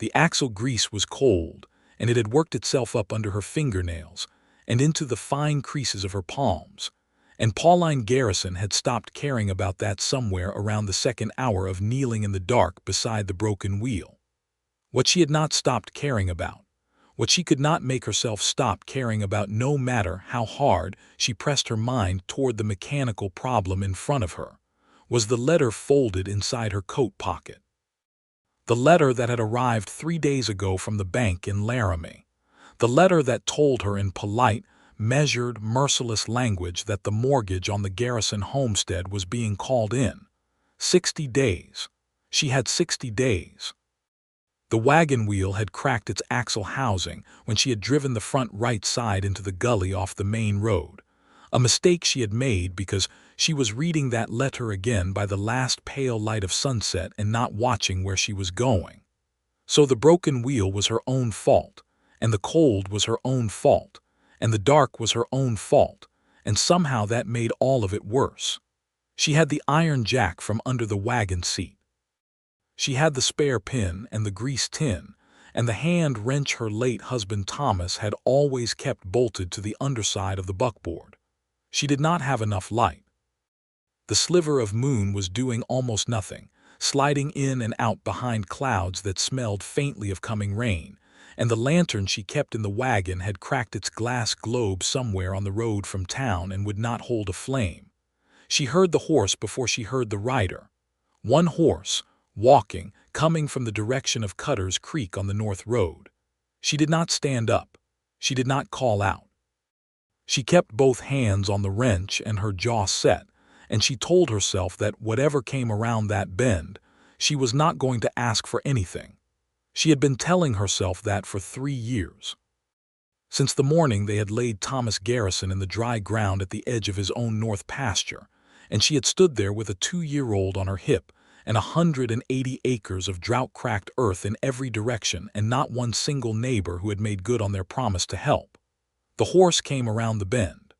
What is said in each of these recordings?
The axle grease was cold, and it had worked itself up under her fingernails and into the fine creases of her palms. And Pauline Garrison had stopped caring about that somewhere around the second hour of kneeling in the dark beside the broken wheel. What she had not stopped caring about, what she could not make herself stop caring about no matter how hard she pressed her mind toward the mechanical problem in front of her, was the letter folded inside her coat pocket. The letter that had arrived 3 days ago from the bank in Laramie. The letter that told her in polite, measured, merciless language that the mortgage on the Garrison homestead was being called in. 60 days. She had 60 days. The wagon wheel had cracked its axle housing when she had driven the front right side into the gully off the main road, a mistake she had made because she was reading that letter again by the last pale light of sunset and not watching where she was going. So the broken wheel was her own fault, and the cold was her own fault, and the dark was her own fault, and somehow that made all of it worse. She had the iron jack from under the wagon seat. She had the spare pin and the grease tin, and the hand wrench her late husband Thomas had always kept bolted to the underside of the buckboard. She did not have enough light. The sliver of moon was doing almost nothing, sliding in and out behind clouds that smelled faintly of coming rain, and the lantern she kept in the wagon had cracked its glass globe somewhere on the road from town and would not hold a flame. She heard the horse before she heard the rider. One horse, walking, coming from the direction of Cutter's Creek on the north road. She did not stand up. She did not call out. She kept both hands on the wrench and her jaw set, and she told herself that whatever came around that bend, she was not going to ask for anything. She had been telling herself that for 3 years. Since the morning they had laid Thomas Garrison in the dry ground at the edge of his own north pasture, and she had stood there with a 2-year-old on her hip, and 180 acres of drought-cracked earth in every direction and not one single neighbor who had made good on their promise to help. The horse came around the bend.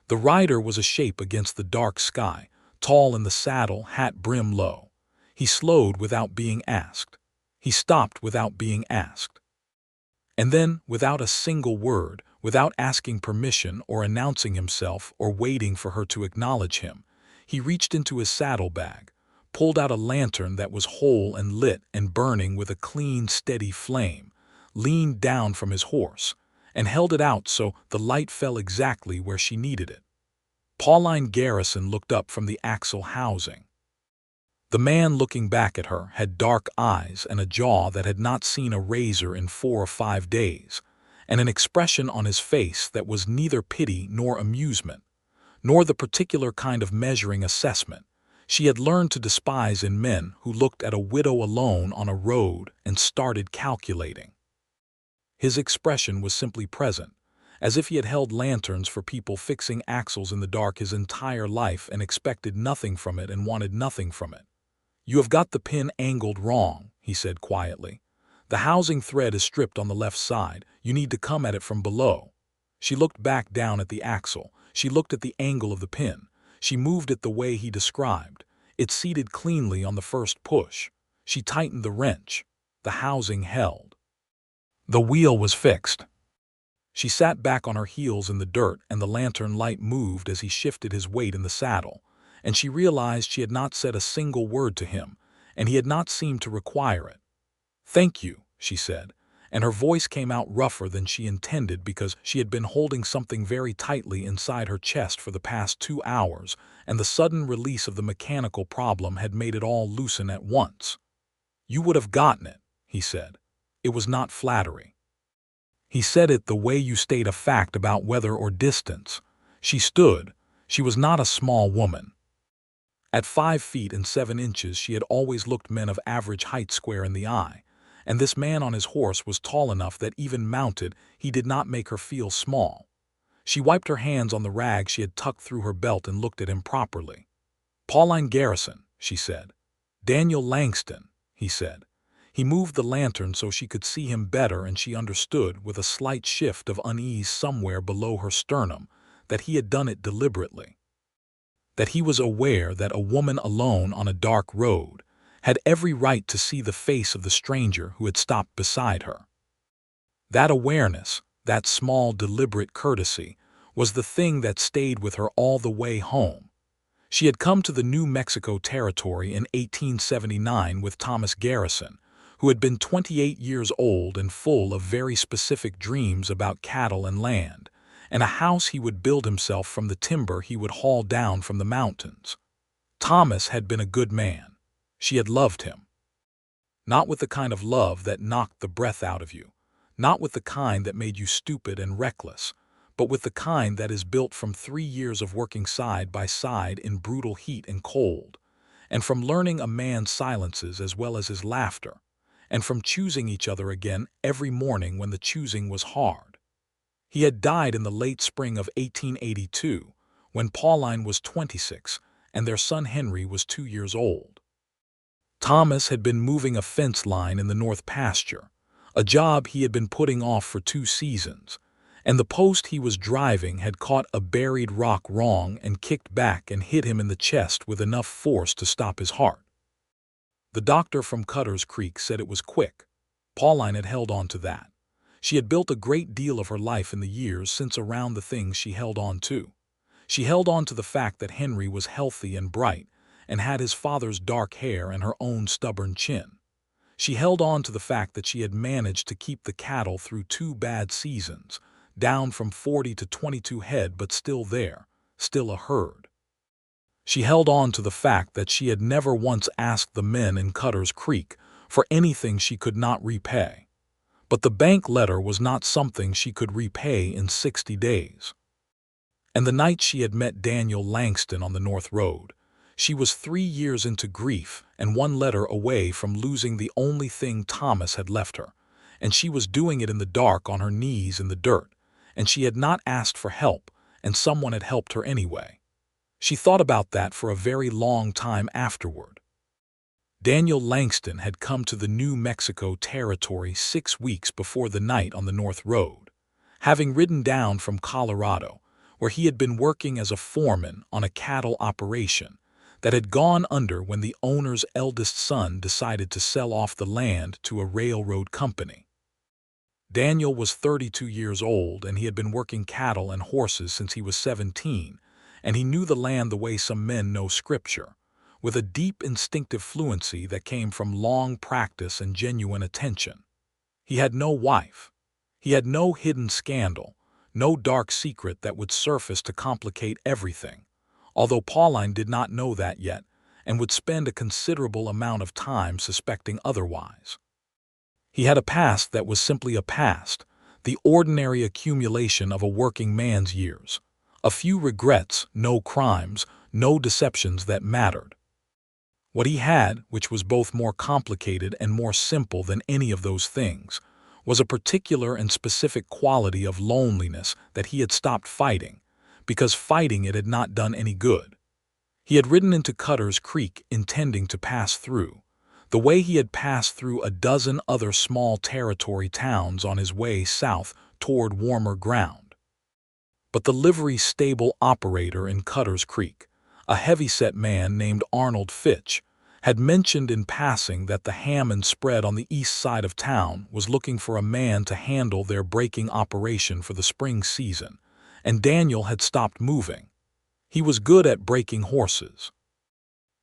The rider was a shape against the dark sky, tall in the saddle, hat brim low. He slowed without being asked. He stopped without being asked. And then, without a single word, without asking permission or announcing himself or waiting for her to acknowledge him, he reached into his saddlebag, pulled out a lantern that was whole and lit and burning with a clean, steady flame, leaned down from his horse, and held it out so the light fell exactly where she needed it. Pauline Garrison looked up from the axle housing. The man looking back at her had dark eyes and a jaw that had not seen a razor in 4 or 5 days, and an expression on his face that was neither pity nor amusement, nor the particular kind of measuring assessment she had learned to despise in men who looked at a widow alone on a road and started calculating. His expression was simply present, as if he had held lanterns for people fixing axles in the dark his entire life and expected nothing from it and wanted nothing from it. "You have got the pin angled wrong," he said quietly. "The housing thread is stripped on the left side. You need to come at it from below." She looked back down at the axle. She looked at the angle of the pin. She moved it the way he described. It seated cleanly on the first push. She tightened the wrench. The housing held. The wheel was fixed. She sat back on her heels in the dirt, and the lantern light moved as he shifted his weight in the saddle, and she realized she had not said a single word to him, and he had not seemed to require it. "Thank you," she said, and her voice came out rougher than she intended because she had been holding something very tightly inside her chest for the past 2 hours, and the sudden release of the mechanical problem had made it all loosen at once. "You would have gotten it," he said. It was not flattery. He said it the way you state a fact about weather or distance. She stood. She was not a small woman. At 5 feet and 7 inches she had always looked men of average height square in the eye, and this man on his horse was tall enough that even mounted he did not make her feel small. She wiped her hands on the rag she had tucked through her belt and looked at him properly. "Pauline Garrison," she said. "Daniel Langston," he said. He moved the lantern so she could see him better, and she understood, with a slight shift of unease somewhere below her sternum, that he had done it deliberately. That he was aware that a woman alone on a dark road, had every right to see the face of the stranger who had stopped beside her. That awareness, that small deliberate courtesy, was the thing that stayed with her all the way home. She had come to the New Mexico Territory in 1879 with Thomas Garrison, who had been 28 years old and full of very specific dreams about cattle and land, and a house he would build himself from the timber he would haul down from the mountains. Thomas had been a good man. She had loved him. Not with the kind of love that knocked the breath out of you, not with the kind that made you stupid and reckless, but with the kind that is built from 3 years of working side by side in brutal heat and cold, and from learning a man's silences as well as his laughter, and from choosing each other again every morning when the choosing was hard. He had died in the late spring of 1882, when Pauline was 26 and their son Henry was 2 years old. Thomas had been moving a fence line in the north pasture, a job he had been putting off for 2 seasons, and the post he was driving had caught a buried rock wrong and kicked back and hit him in the chest with enough force to stop his heart. The doctor from Cutter's Creek said it was quick. Pauline had held on to that. She had built a great deal of her life in the years since around the things she held on to. She held on to the fact that Henry was healthy and bright, and had his father's dark hair and her own stubborn chin. She held on to the fact that she had managed to keep the cattle through 2 bad seasons, down from 40 to 22 head but still there, still a herd. She held on to the fact that she had never once asked the men in Cutter's Creek for anything she could not repay. But the bank letter was not something she could repay in 60 days. And the night she had met Daniel Langston on the North Road, she was 3 years into grief and 1 letter away from losing the only thing Thomas had left her, and she was doing it in the dark on her knees in the dirt, and she had not asked for help, and someone had helped her anyway. She thought about that for a very long time afterward. Daniel Langston had come to the New Mexico Territory 6 weeks before the night on the North Road, having ridden down from Colorado, where he had been working as a foreman on a cattle operation that had gone under when the owner's eldest son decided to sell off the land to a railroad company. Daniel was 32 years old, and he had been working cattle and horses since he was 17, and he knew the land the way some men know scripture, with a deep instinctive fluency that came from long practice and genuine attention. He had no wife. He had no hidden scandal, no dark secret that would surface to complicate everything, although Pauline did not know that yet and would spend a considerable amount of time suspecting otherwise. He had a past that was simply a past, the ordinary accumulation of a working man's years, a few regrets, no crimes, no deceptions that mattered. What he had, which was both more complicated and more simple than any of those things, was a particular and specific quality of loneliness that he had stopped fighting, because fighting it had not done any good. He had ridden into Cutter's Creek intending to pass through, the way he had passed through a dozen other small territory towns on his way south toward warmer ground. But the livery stable operator in Cutter's Creek, a heavy-set man named Arnold Fitch, had mentioned in passing that the ham and spread on the east side of town was looking for a man to handle their breaking operation for the spring season, and Daniel had stopped moving. He was good at breaking horses.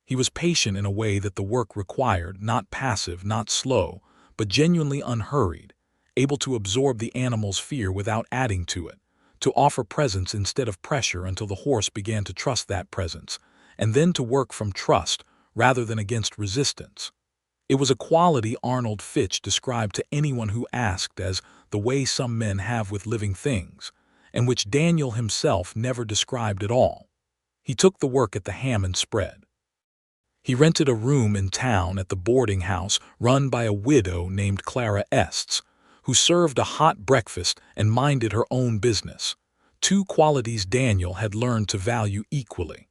He was patient in a way that the work required, not passive, not slow, but genuinely unhurried, able to absorb the animal's fear without adding to it, to offer presence instead of pressure until the horse began to trust that presence, and then to work from trust rather than against resistance. It was a quality Arnold Fitch described to anyone who asked as the way some men have with living things, and which Daniel himself never described at all. He took the work at the ham and spread. He rented a room in town at the boarding house run by a widow named Clara Estes, who served a hot breakfast and minded her own business, 2 qualities Daniel had learned to value equally.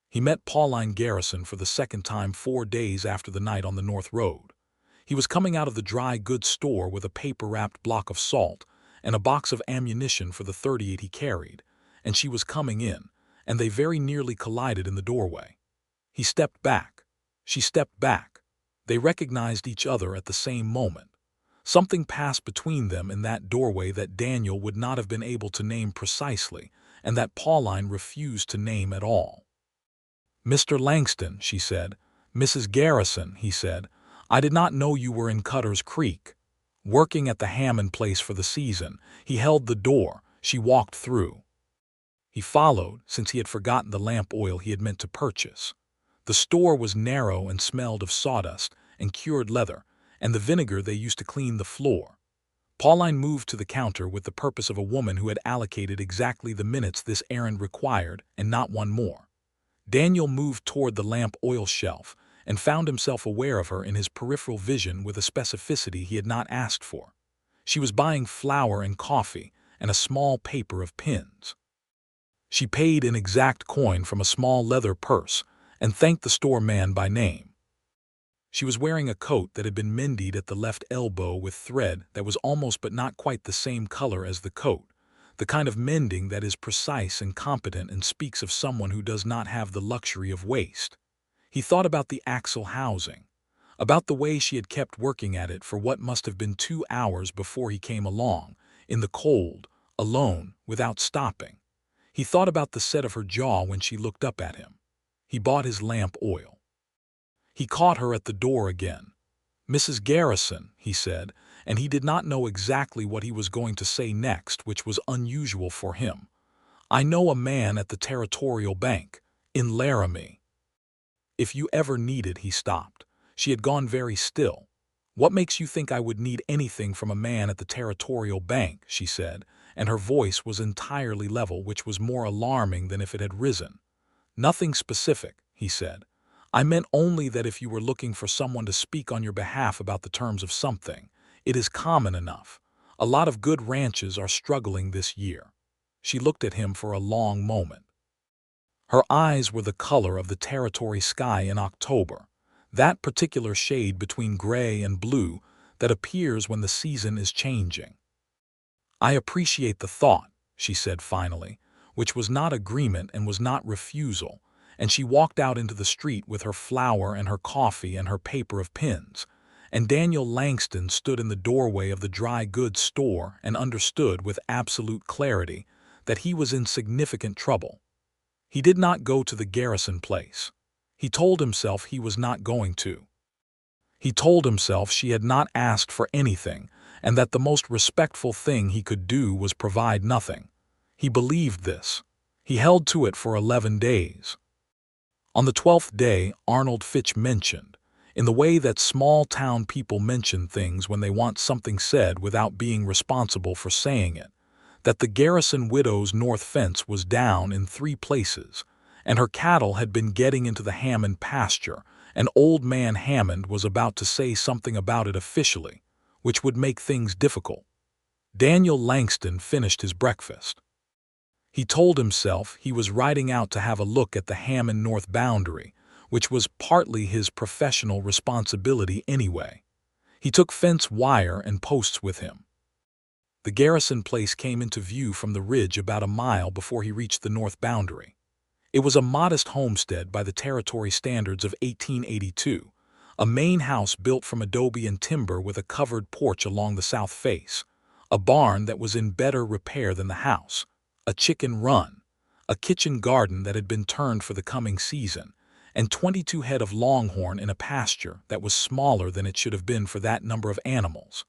He met Pauline Garrison for the second time 4 days after the night on the North Road. He was coming out of the dry goods store with a paper-wrapped block of salt and a box of ammunition for the .38 he carried, and she was coming in, and they very nearly collided in the doorway. He stepped back. She stepped back. They recognized each other at the same moment. Something passed between them in that doorway that Daniel would not have been able to name precisely, and that Pauline refused to name at all. "Mr. Langston," she said. "Mrs. Garrison," he said. "I did not know you were in Cutter's Creek." Working at the Hammond place for the season, he held the door. She walked through. He followed, since he had forgotten the lamp oil he had meant to purchase. The store was narrow and smelled of sawdust and cured leather, and the vinegar they used to clean the floor. Pauline moved to the counter with the purpose of a woman who had allocated exactly the minutes this errand required, and not one more. Daniel moved toward the lamp oil shelf and found himself aware of her in his peripheral vision with a specificity he had not asked for. She was buying flour and coffee and a small paper of pins. She paid in exact coin from a small leather purse and thanked the store man by name. She was wearing a coat that had been mended at the left elbow with thread that was almost but not quite the same color as the coat, the kind of mending that is precise and competent and speaks of someone who does not have the luxury of waste. He thought about the axle housing, about the way she had kept working at it for what must have been 2 hours before he came along, in the cold, alone, without stopping. He thought about the set of her jaw when she looked up at him. He bought his lamp oil. He caught her at the door again. "Mrs. Garrison," he said, and he did not know exactly what he was going to say next, which was unusual for him. "I know a man at the Territorial Bank, in Laramie." "If you ever needed," he stopped. She had gone very still. "What makes you think I would need anything from a man at the Territorial Bank?" she said, and her voice was entirely level, which was more alarming than if it had risen. "Nothing specific," he said. "I meant only that if you were looking for someone to speak on your behalf about the terms of something, it is common enough. A lot of good ranches are struggling this year." She looked at him for a long moment. Her eyes were the color of the territory sky in October, that particular shade between gray and blue that appears when the season is changing. "I appreciate the thought," she said finally, which was not agreement and was not refusal, and she walked out into the street with her flour and her coffee and her paper of pins, and Daniel Langston stood in the doorway of the dry goods store and understood with absolute clarity that he was in significant trouble. He did not go to the Garrison place. He told himself he was not going to. He told himself she had not asked for anything, and that the most respectful thing he could do was provide nothing. He believed this. He held to it for 11 days. On the 12th day, Arnold Fitch mentioned, in the way that small-town people mention things when they want something said without being responsible for saying it, that the Garrison widow's north fence was down in 3 places, and her cattle had been getting into the Hammond pasture, and old man Hammond was about to say something about it officially, which would make things difficult. Daniel Langston finished his breakfast. He told himself he was riding out to have a look at the Hammond north boundary, which was partly his professional responsibility anyway. He took fence wire and posts with him. The Garrison place came into view from the ridge about a mile before he reached the north boundary. It was a modest homestead by the territory standards of 1882, a main house built from adobe and timber with a covered porch along the south face, a barn that was in better repair than the house, a chicken run, a kitchen garden that had been turned for the coming season, and 22 head of longhorn in a pasture that was smaller than it should have been for that number of animals.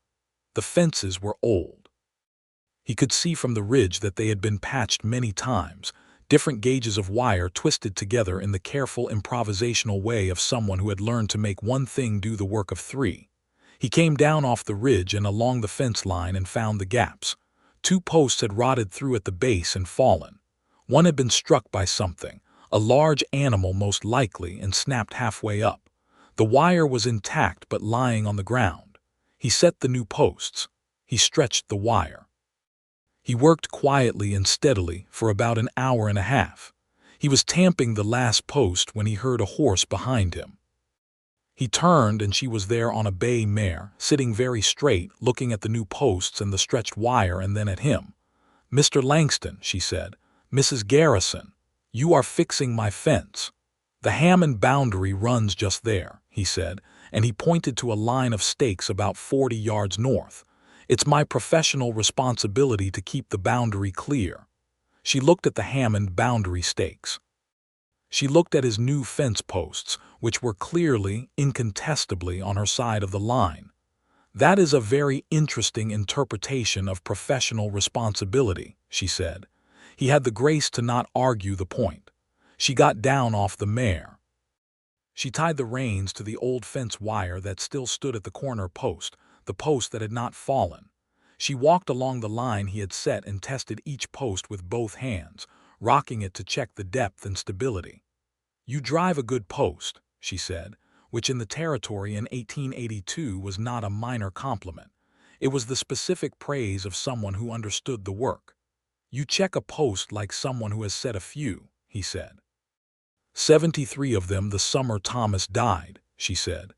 The fences were old. He could see from the ridge that they had been patched many times, different gauges of wire twisted together in the careful improvisational way of someone who had learned to make one thing do the work of 3. He came down off the ridge and along the fence line and found the gaps. 2 posts had rotted through at the base and fallen. One had been struck by something, a large animal most likely, and snapped halfway up. The wire was intact but lying on the ground. He set the new posts. He stretched the wire. He worked quietly and steadily for about an hour and a half. He was tamping the last post when he heard a horse behind him. He turned, and she was there on a bay mare, sitting very straight, looking at the new posts and the stretched wire and then at him. "Mr. Langston," she said. "Mrs. Garrison, you are fixing my fence." "The Hammond boundary runs just there," he said, and he pointed to a line of stakes about 40 yards north. "It's my professional responsibility to keep the boundary clear." She looked at the Hammond boundary stakes. She looked at his new fence posts, which were clearly, incontestably on her side of the line. "That is a very interesting interpretation of professional responsibility," she said. He had the grace to not argue the point. She got down off the mare. She tied the reins to the old fence wire that still stood at the corner post, the post that had not fallen. She walked along the line he had set and tested each post with both hands, rocking it to check the depth and stability. "You drive a good post," she said, which in the territory in 1882 was not a minor compliment. It was the specific praise of someone who understood the work. "You check a post like someone who has set a few," he said. "73 of them the summer Thomas died," she said.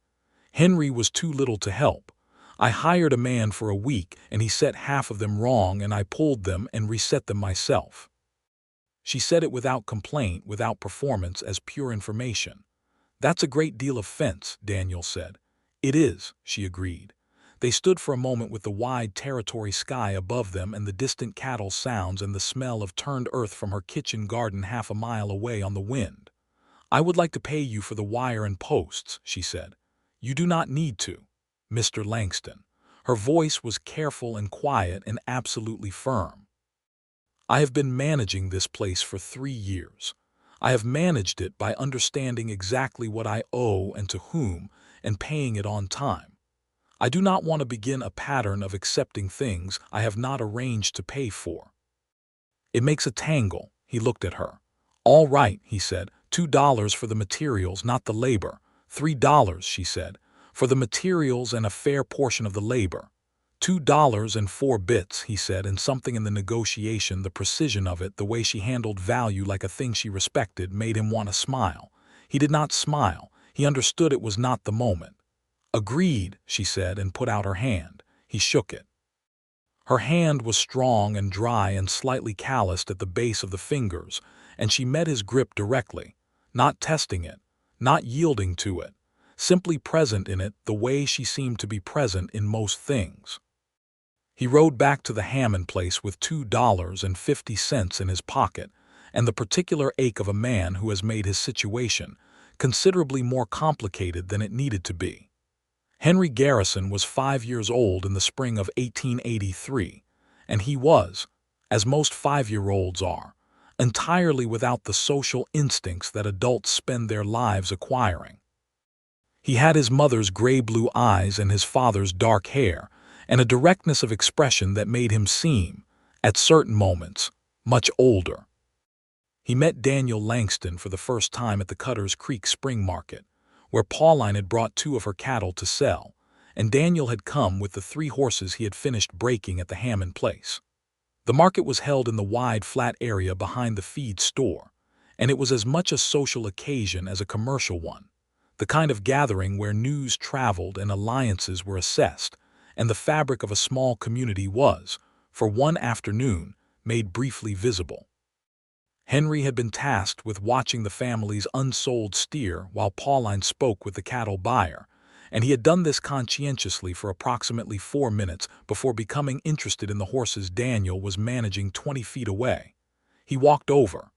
"Henry was too little to help. I hired a man for a week and he set half of them wrong and I pulled them and reset them myself." She said it without complaint, without performance, as pure information. "That's a great deal of fence," Daniel said. "It is," she agreed. They stood for a moment with the wide territory sky above them and the distant cattle sounds and the smell of turned earth from her kitchen garden half a mile away on the wind. "I would like to pay you for the wire and posts," she said. "You do not need to, Mr. Langston." Her voice was careful and quiet and absolutely firm. "I have been managing this place for 3 years. I have managed it by understanding exactly what I owe and to whom, and paying it on time. I do not want to begin a pattern of accepting things I have not arranged to pay for." "It makes a tangle," he looked at her. "All right," he said, $2 for the materials, not the labor." $3, she said, "for the materials and a fair portion of the labor." $2.04, he said, and something in the negotiation, the precision of it, the way she handled value like a thing she respected, made him want to smile. He did not smile. He understood it was not the moment. "Agreed," she said, and put out her hand. He shook it. Her hand was strong and dry and slightly calloused at the base of the fingers, and she met his grip directly, not testing it, not yielding to it, simply present in it the way she seemed to be present in most things. He rode back to the Hammond place with $2.50 in his pocket, and the particular ache of a man who has made his situation considerably more complicated than it needed to be. Henry Garrison was 5 years old in the spring of 1883, and he was, as most 5-year-olds are, entirely without the social instincts that adults spend their lives acquiring. He had his mother's gray-blue eyes and his father's dark hair, and a directness of expression that made him seem, at certain moments, much older. He met Daniel Langston for the first time at the Cutter's Creek Spring Market, where Pauline had brought 2 of her cattle to sell, and Daniel had come with the 3 horses he had finished breaking at the Hammond place. The market was held in the wide, flat area behind the feed store, and it was as much a social occasion as a commercial one, the kind of gathering where news traveled and alliances were assessed, and the fabric of a small community was, for one afternoon, made briefly visible. Henry had been tasked with watching the family's unsold steer while Pauline spoke with the cattle buyer, and he had done this conscientiously for approximately 4 minutes before becoming interested in the horses Daniel was managing 20 feet away. He walked over.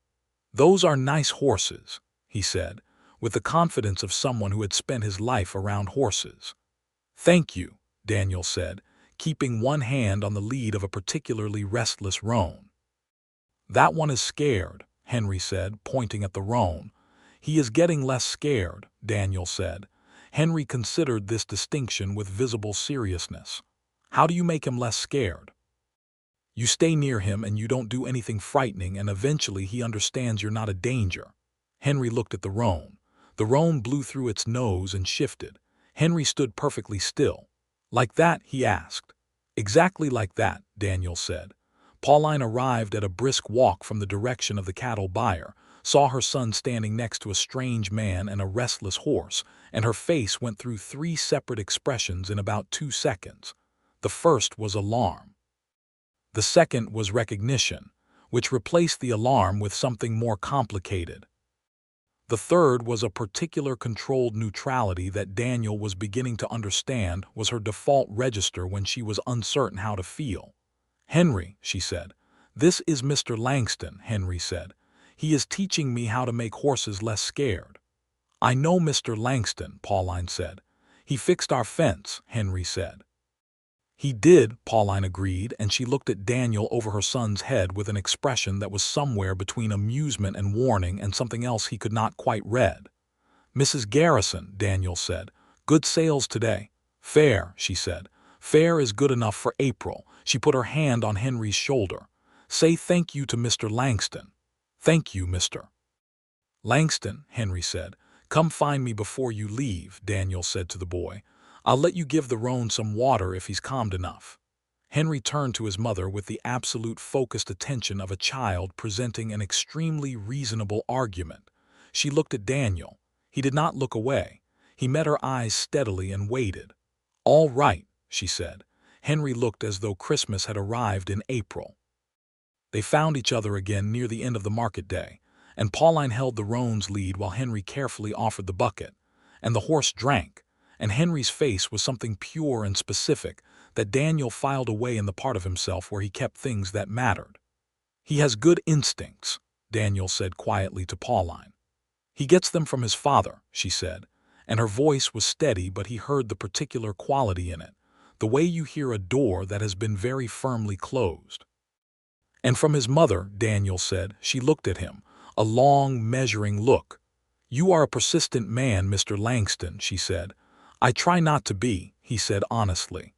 "Those are nice horses," he said, with the confidence of someone who had spent his life around horses. "Thank you," Daniel said, keeping one hand on the lead of a particularly restless roan. "That one is scared," Henry said, pointing at the roan. "He is getting less scared," Daniel said. Henry considered this distinction with visible seriousness. "How do you make him less scared?" "You stay near him and you don't do anything frightening, and eventually he understands you're not a danger." Henry looked at the roan. The roan blew through its nose and shifted. Henry stood perfectly still. "Like that?" he asked. "Exactly like that," Daniel said. Pauline arrived at a brisk walk from the direction of the cattle buyer, saw her son standing next to a strange man and a restless horse, and her face went through 3 separate expressions in about 2 seconds. The first was alarm. The second was recognition, which replaced the alarm with something more complicated. The third was a particular controlled neutrality that Daniel was beginning to understand was her default register when she was uncertain how to feel. "Henry," she said. "This is Mr. Langston," Henry said. "He is teaching me how to make horses less scared." "I know Mr. Langston," Pauline said. "He fixed our fence," Henry said. "He did," Pauline agreed, and she looked at Daniel over her son's head with an expression that was somewhere between amusement and warning and something else he could not quite read. "Mrs. Garrison," Daniel said. "Good sales today." "Fair," she said. "Fair is good enough for April." She put her hand on Henry's shoulder. "Say thank you to Mr. Langston." "Thank you, Mr. Langston," Henry said. "Come find me before you leave," Daniel said to the boy. "I'll let you give the roan some water if he's calmed enough." Henry turned to his mother with the absolute focused attention of a child presenting an extremely reasonable argument. She looked at Daniel. He did not look away. He met her eyes steadily and waited. "All right," she said. Henry looked as though Christmas had arrived in April. They found each other again near the end of the market day, and Pauline held the roan's lead while Henry carefully offered the bucket, and the horse drank, and Henry's face was something pure and specific that Daniel filed away in the part of himself where he kept things that mattered. "He has good instincts," Daniel said quietly to Pauline. "He gets them from his father," she said, and her voice was steady, but he heard the particular quality in it, the way you hear a door that has been very firmly closed. "And from his mother," Daniel said. She looked at him, a long, measuring look. "You are a persistent man, Mr. Langston," she said. "I try not to be," he said honestly.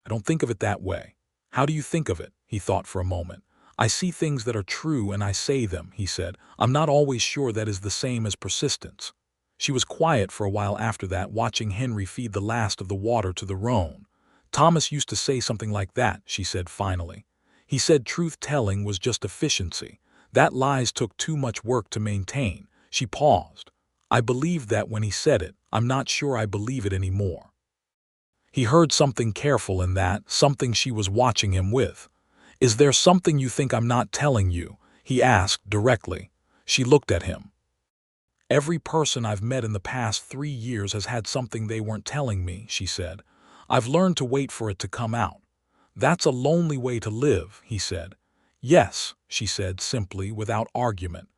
"I don't think of it that way." "How do you think of it?" He thought for a moment. "I see things that are true and I say them," he said. "I'm not always sure that is the same as persistence." She was quiet for a while after that, watching Henry feed the last of the water to the roan. "Thomas used to say something like that," she said finally. "He said truth-telling was just efficiency, that lies took too much work to maintain." She paused. "I believed that when he said it. I'm not sure I believe it anymore." He heard something careful in that, something she was watching him with. "Is there something you think I'm not telling you?" he asked directly. She looked at him. "Every person I've met in the past 3 years has had something they weren't telling me," she said. "I've learned to wait for it to come out." "That's a lonely way to live," he said. "Yes," she said simply, without argument.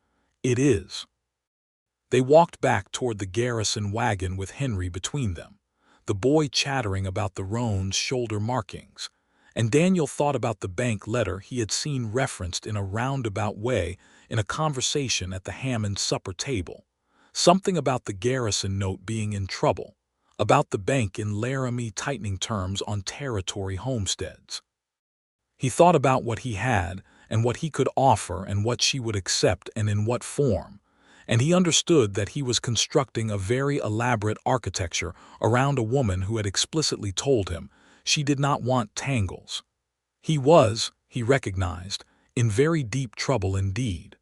"It is." They walked back toward the Garrison wagon with Henry between them, the boy chattering about the roan's shoulder markings, and Daniel thought about the bank letter he had seen referenced in a roundabout way in a conversation at the Hammond supper table. Something about the Garrison note being in trouble, about the bank in Laramie tightening terms on territory homesteads. He thought about what he had and what he could offer and what she would accept and in what form, and he understood that he was constructing a very elaborate architecture around a woman who had explicitly told him she did not want tangles. He was, he recognized, in very deep trouble indeed.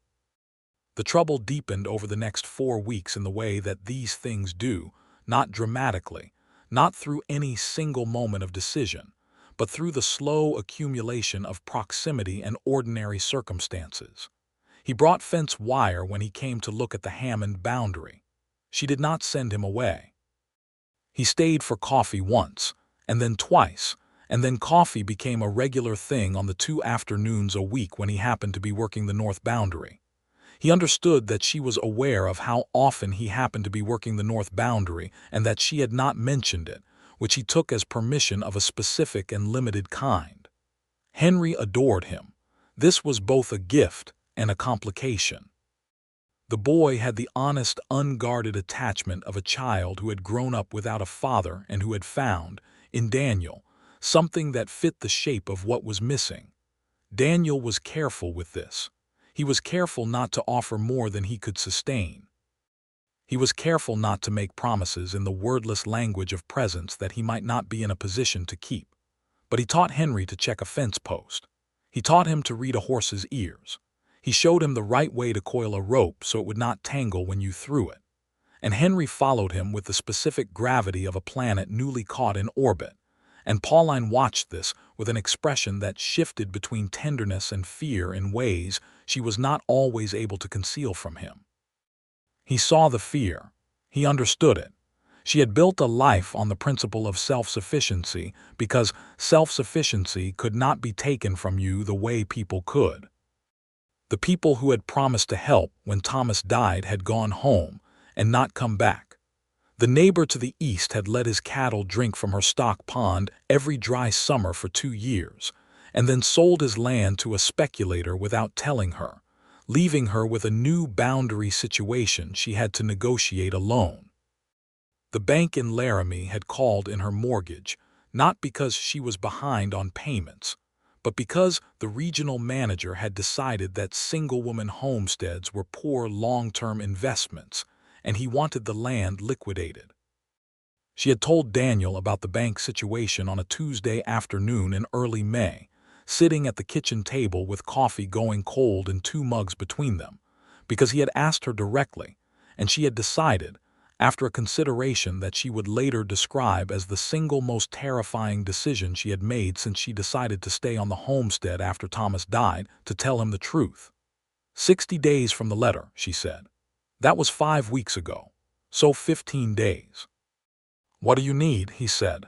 The trouble deepened over the next 4 weeks in the way that these things do, not dramatically, not through any single moment of decision, but through the slow accumulation of proximity and ordinary circumstances. He brought fence wire when he came to look at the Hammond boundary. She did not send him away. He stayed for coffee once, and then twice, and then coffee became a regular thing on the 2 afternoons a week when he happened to be working the north boundary. He understood that she was aware of how often he happened to be working the north boundary and that she had not mentioned it, which he took as permission of a specific and limited kind. Henry adored him. This was both a gift and a complication. The boy had the honest, unguarded attachment of a child who had grown up without a father and who had found, in Daniel, something that fit the shape of what was missing. Daniel was careful with this. He was careful not to offer more than he could sustain. He was careful not to make promises in the wordless language of presence that he might not be in a position to keep. But he taught Henry to check a fence post. He taught him to read a horse's ears. He showed him the right way to coil a rope so it would not tangle when you threw it. And Henry followed him with the specific gravity of a planet newly caught in orbit. And Pauline watched this with an expression that shifted between tenderness and fear in ways she was not always able to conceal from him. He saw the fear. He understood it. She had built a life on the principle of self-sufficiency because self-sufficiency could not be taken from you the way people could. The people who had promised to help when Thomas died had gone home and not come back. The neighbor to the east had let his cattle drink from her stock pond every dry summer for 2 years, and then sold his land to a speculator without telling her, leaving her with a new boundary situation she had to negotiate alone. The bank in Laramie had called in her mortgage, not because she was behind on payments, but because the regional manager had decided that single-woman homesteads were poor long-term investments, and he wanted the land liquidated. She had told Daniel about the bank situation on a Tuesday afternoon in early May, sitting at the kitchen table with coffee going cold and 2 mugs between them, because he had asked her directly, and she had decided, after a consideration that she would later describe as the single most terrifying decision she had made since she decided to stay on the homestead after Thomas died, to tell him the truth. 60 days from the letter, she said. That was 5 weeks ago, so 15 days. What do you need? He said.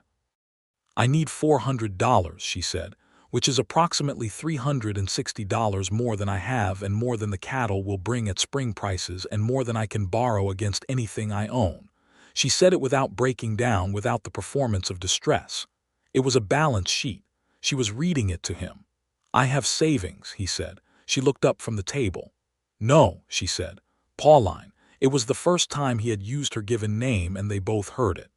I need $400, she said, which is approximately $360 more than I have and more than the cattle will bring at spring prices and more than I can borrow against anything I own. She said it without breaking down, without the performance of distress. It was a balance sheet. She was reading it to him. I have savings, he said. She looked up from the table. No, she said. Pauline. It was the first time he had used her given name and they both heard it.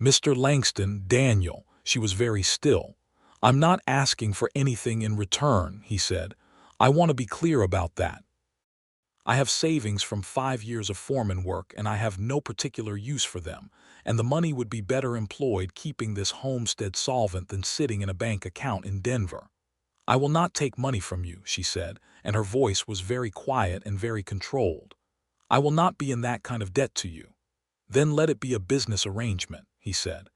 Mr. Langston, Daniel. She was very still. I'm not asking for anything in return, he said. I want to be clear about that. I have savings from 5 years of foreman work and I have no particular use for them, and the money would be better employed keeping this homestead solvent than sitting in a bank account in Denver. I will not take money from you, she said, and her voice was very quiet and very controlled. I will not be in that kind of debt to you. Then let it be a business arrangement, he said.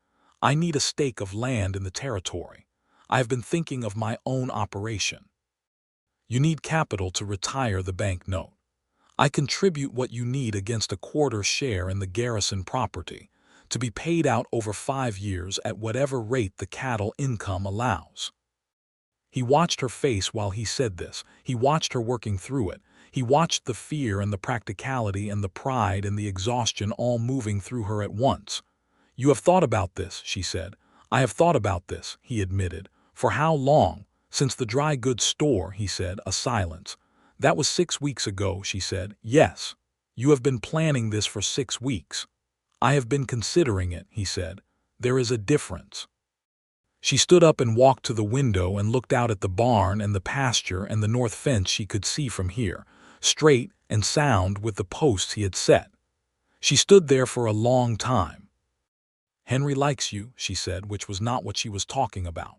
I need a stake of land in the territory. I have been thinking of my own operation. You need capital to retire the bank note. I contribute what you need against a quarter share in the Garrison property, to be paid out over 5 years at whatever rate the cattle income allows. He watched her face while he said this. He watched her working through it. He watched the fear and the practicality and the pride and the exhaustion all moving through her at once. You have thought about this, she said. I have thought about this, he admitted. For how long? Since the dry goods store, he said, a silence. That was 6 weeks ago, she said. Yes. You have been planning this for 6 weeks. I have been considering it, he said. There is a difference. She stood up and walked to the window and looked out at the barn and the pasture and the north fence she could see from here, straight and sound with the posts he had set. She stood there for a long time. Henry likes you, she said, which was not what she was talking about.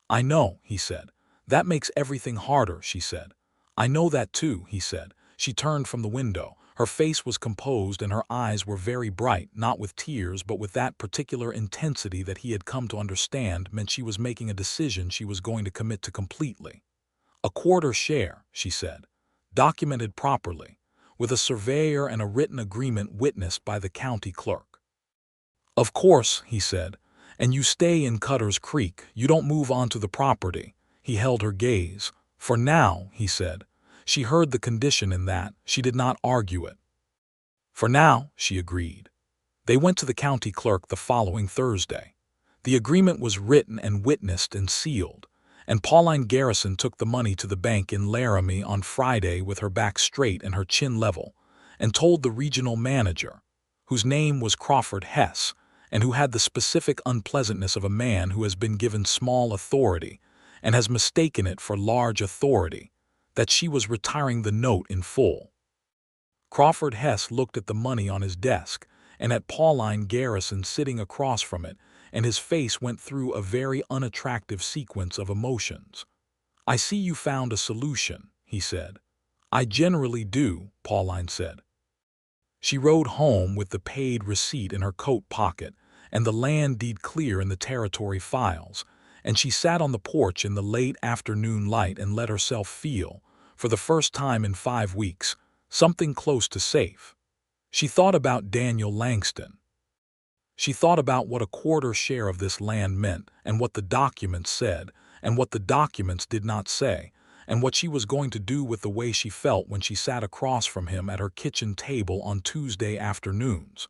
I know, he said. That makes everything harder, she said. I know that too, he said. She turned from the window. Her face was composed and her eyes were very bright, not with tears but with that particular intensity that he had come to understand meant she was making a decision she was going to commit to completely. A quarter share, she said, documented properly, with a surveyor and a written agreement witnessed by the county clerk. Of course, he said, and you stay in Cutter's Creek, you don't move onto the property. He held her gaze. For now, he said. She heard the condition in that. She did not argue it. For now, she agreed. They went to the county clerk the following Thursday. The agreement was written and witnessed and sealed, and Pauline Garrison took the money to the bank in Laramie on Friday with her back straight and her chin level, and told the regional manager, whose name was Crawford Hess, and who had the specific unpleasantness of a man who has been given small authority and has mistaken it for large authority, that she was retiring the note in full. Crawford Hess looked at the money on his desk and at Pauline Garrison sitting across from it, and his face went through a very unattractive sequence of emotions. I see you found a solution, he said. I generally do, Pauline said. She rode home with the paid receipt in her coat pocket and the land deed clear in the territory files, and she sat on the porch in the late afternoon light and let herself feel, for the first time in 5 weeks, something close to safe. She thought about Daniel Langston. She thought about what a quarter share of this land meant, and what the documents said, and what the documents did not say, and what she was going to do with the way she felt when she sat across from him at her kitchen table on Tuesday afternoons.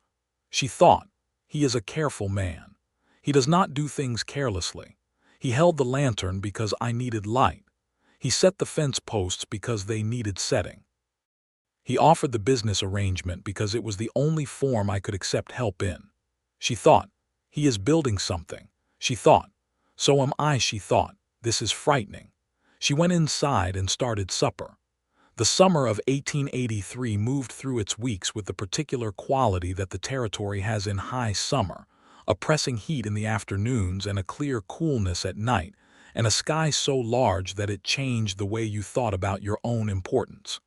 She thought, he is a careful man. He does not do things carelessly. He held the lantern because I needed light. He set the fence posts because they needed setting. He offered the business arrangement because it was the only form I could accept help in. She thought, he is building something. She thought, so am I. She thought, this is frightening. She went inside and started supper. The summer of 1883 moved through its weeks with the particular quality that the territory has in high summer, a pressing heat in the afternoons and a clear coolness at night, and a sky so large that it changed the way you thought about your own importance.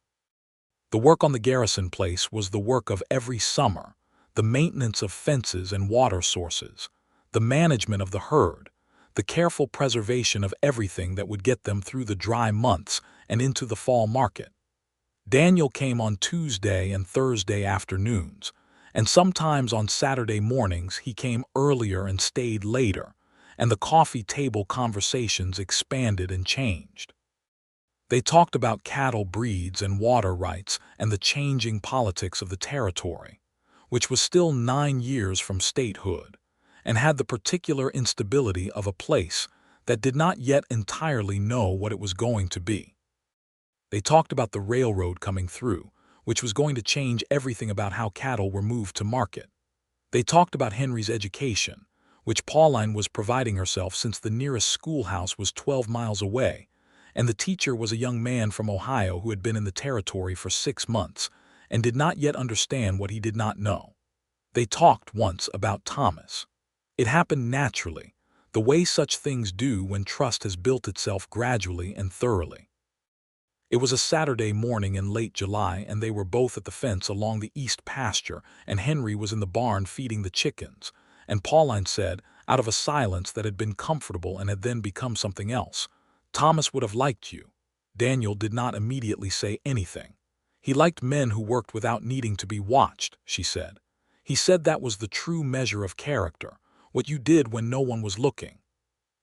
The work on the Garrison place was the work of every summer, the maintenance of fences and water sources, the management of the herd, the careful preservation of everything that would get them through the dry months and into the fall market. Daniel came on Tuesday and Thursday afternoons, and sometimes on Saturday mornings he came earlier and stayed later, and the coffee table conversations expanded and changed. They talked about cattle breeds and water rights and the changing politics of the territory, which was still 9 years from statehood, and had the particular instability of a place that did not yet entirely know what it was going to be. They talked about the railroad coming through, which was going to change everything about how cattle were moved to market. They talked about Henry's education, which Pauline was providing herself since the nearest schoolhouse was 12 miles away, and the teacher was a young man from Ohio who had been in the territory for 6 months and did not yet understand what he did not know. They talked once about Thomas. It happened naturally, the way such things do when trust has built itself gradually and thoroughly. It was a Saturday morning in late July, and they were both at the fence along the east pasture, and Henry was in the barn feeding the chickens, and Pauline said, out of a silence that had been comfortable and had then become something else, "Thomas would have liked you." Daniel did not immediately say anything. "He liked men who worked without needing to be watched," she said. "He said that was the true measure of character, what you did when no one was looking."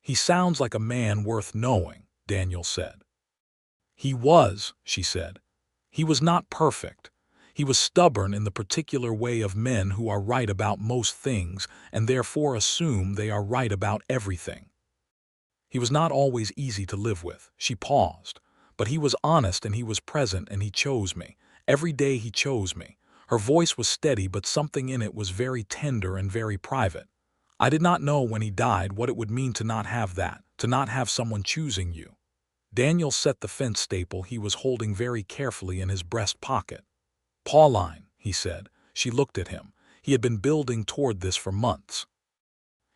"He sounds like a man worth knowing," Daniel said. "He was," she said. "He was not perfect. He was stubborn in the particular way of men who are right about most things and therefore assume they are right about everything. He was not always easy to live with." She paused. "But he was honest and he was present and he chose me. Every day he chose me." Her voice was steady, but something in it was very tender and very private. "I did not know when he died what it would mean to not have that, to not have someone choosing you." Daniel set the fence staple he was holding very carefully in his breast pocket. "Pauline," he said. She looked at him. He had been building toward this for months.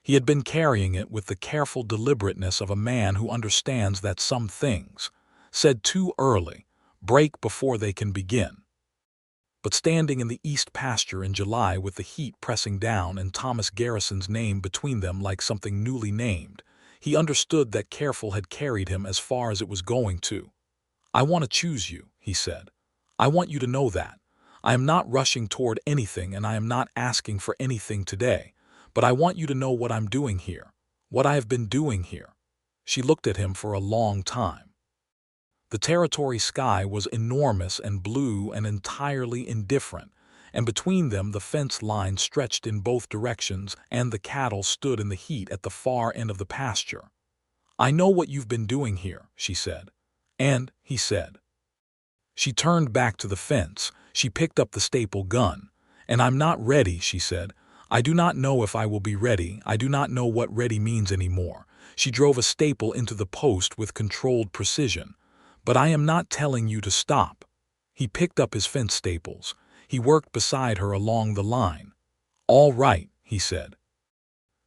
He had been carrying it with the careful deliberateness of a man who understands that some things, said too early, break before they can begin. But standing in the east pasture in July with the heat pressing down and Thomas Garrison's name between them like something newly named, he understood that careful had carried him as far as it was going to. "I want to choose you," he said. "I want you to know that. I am not rushing toward anything and I am not asking for anything today, but I want you to know what I'm doing here, what I have been doing here." She looked at him for a long time. The territory sky was enormous and blue and entirely indifferent, and between them the fence line stretched in both directions and the cattle stood in the heat at the far end of the pasture. "I know what you've been doing here," she said. "And," he said. She turned back to the fence. She picked up the staple gun. "And I'm not ready," she said. "I do not know if I will be ready. I do not know what ready means anymore." She drove a staple into the post with controlled precision. "But I am not telling you to stop." He picked up his fence staples. He worked beside her along the line. "All right," he said.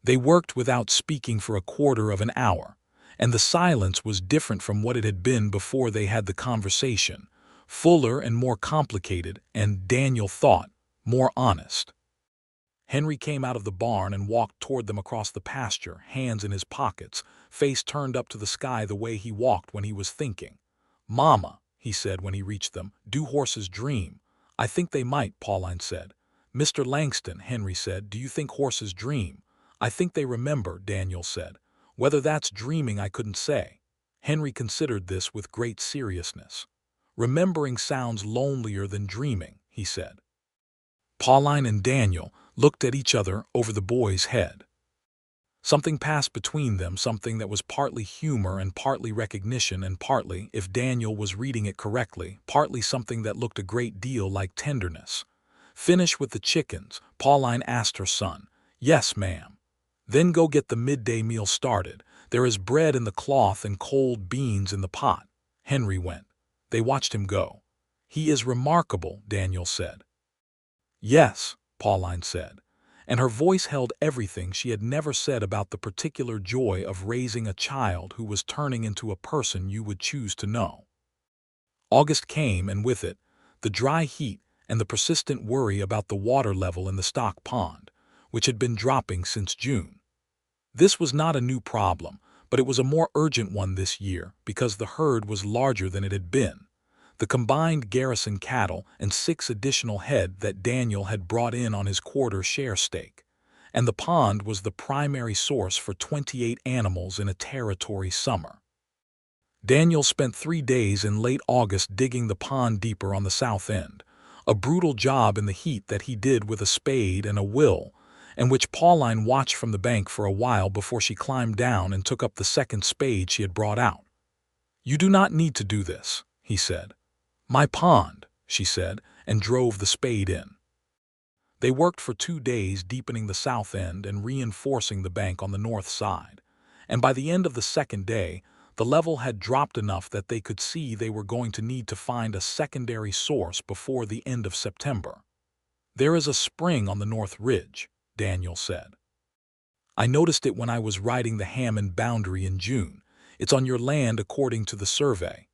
They worked without speaking for a quarter of an hour, and the silence was different from what it had been before they had the conversation, fuller and more complicated, and, Daniel thought, more honest. Henry came out of the barn and walked toward them across the pasture, hands in his pockets, face turned up to the sky the way he walked when he was thinking. "Mama," he said when he reached them, "do horses dream?" "I think they might," Pauline said. "Mr. Langston," Henry said, "do you think horses dream?" "I think they remember," Daniel said. "Whether that's dreaming I couldn't say." Henry considered this with great seriousness. "Remembering sounds lonelier than dreaming," he said. Pauline and Daniel looked at each other over the boy's head. Something passed between them, something that was partly humor and partly recognition and partly, if Daniel was reading it correctly, partly something that looked a great deal like tenderness. "Finish with the chickens," Pauline asked her son. "Yes, ma'am." "Then go get the midday meal started. There is bread in the cloth and cold beans in the pot." Henry went. They watched him go. "He is remarkable," Daniel said. "Yes," Pauline said, and her voice held everything she had never said about the particular joy of raising a child who was turning into a person you would choose to know. August came, and with it, the dry heat and the persistent worry about the water level in the stock pond, which had been dropping since June. This was not a new problem, but it was a more urgent one this year because the herd was larger than it had been. The combined Garrison cattle and 6 additional head that Daniel had brought in on his quarter share stake. And the pond was the primary source for 28 animals in a territory summer. Daniel spent 3 days in late August digging the pond deeper on the south end, a brutal job in the heat that he did with a spade and a will, and which Pauline watched from the bank for a while before she climbed down and took up the second spade she had brought out. "You do not need to do this," he said. "My pond," she said, and drove the spade in. They worked for 2 days deepening the south end and reinforcing the bank on the north side, and by the end of the second day, the level had dropped enough that they could see they were going to need to find a secondary source before the end of September. "There is a spring on the north ridge," Daniel said. "I noticed it when I was riding the Hammond boundary in June. It's on your land according to the survey."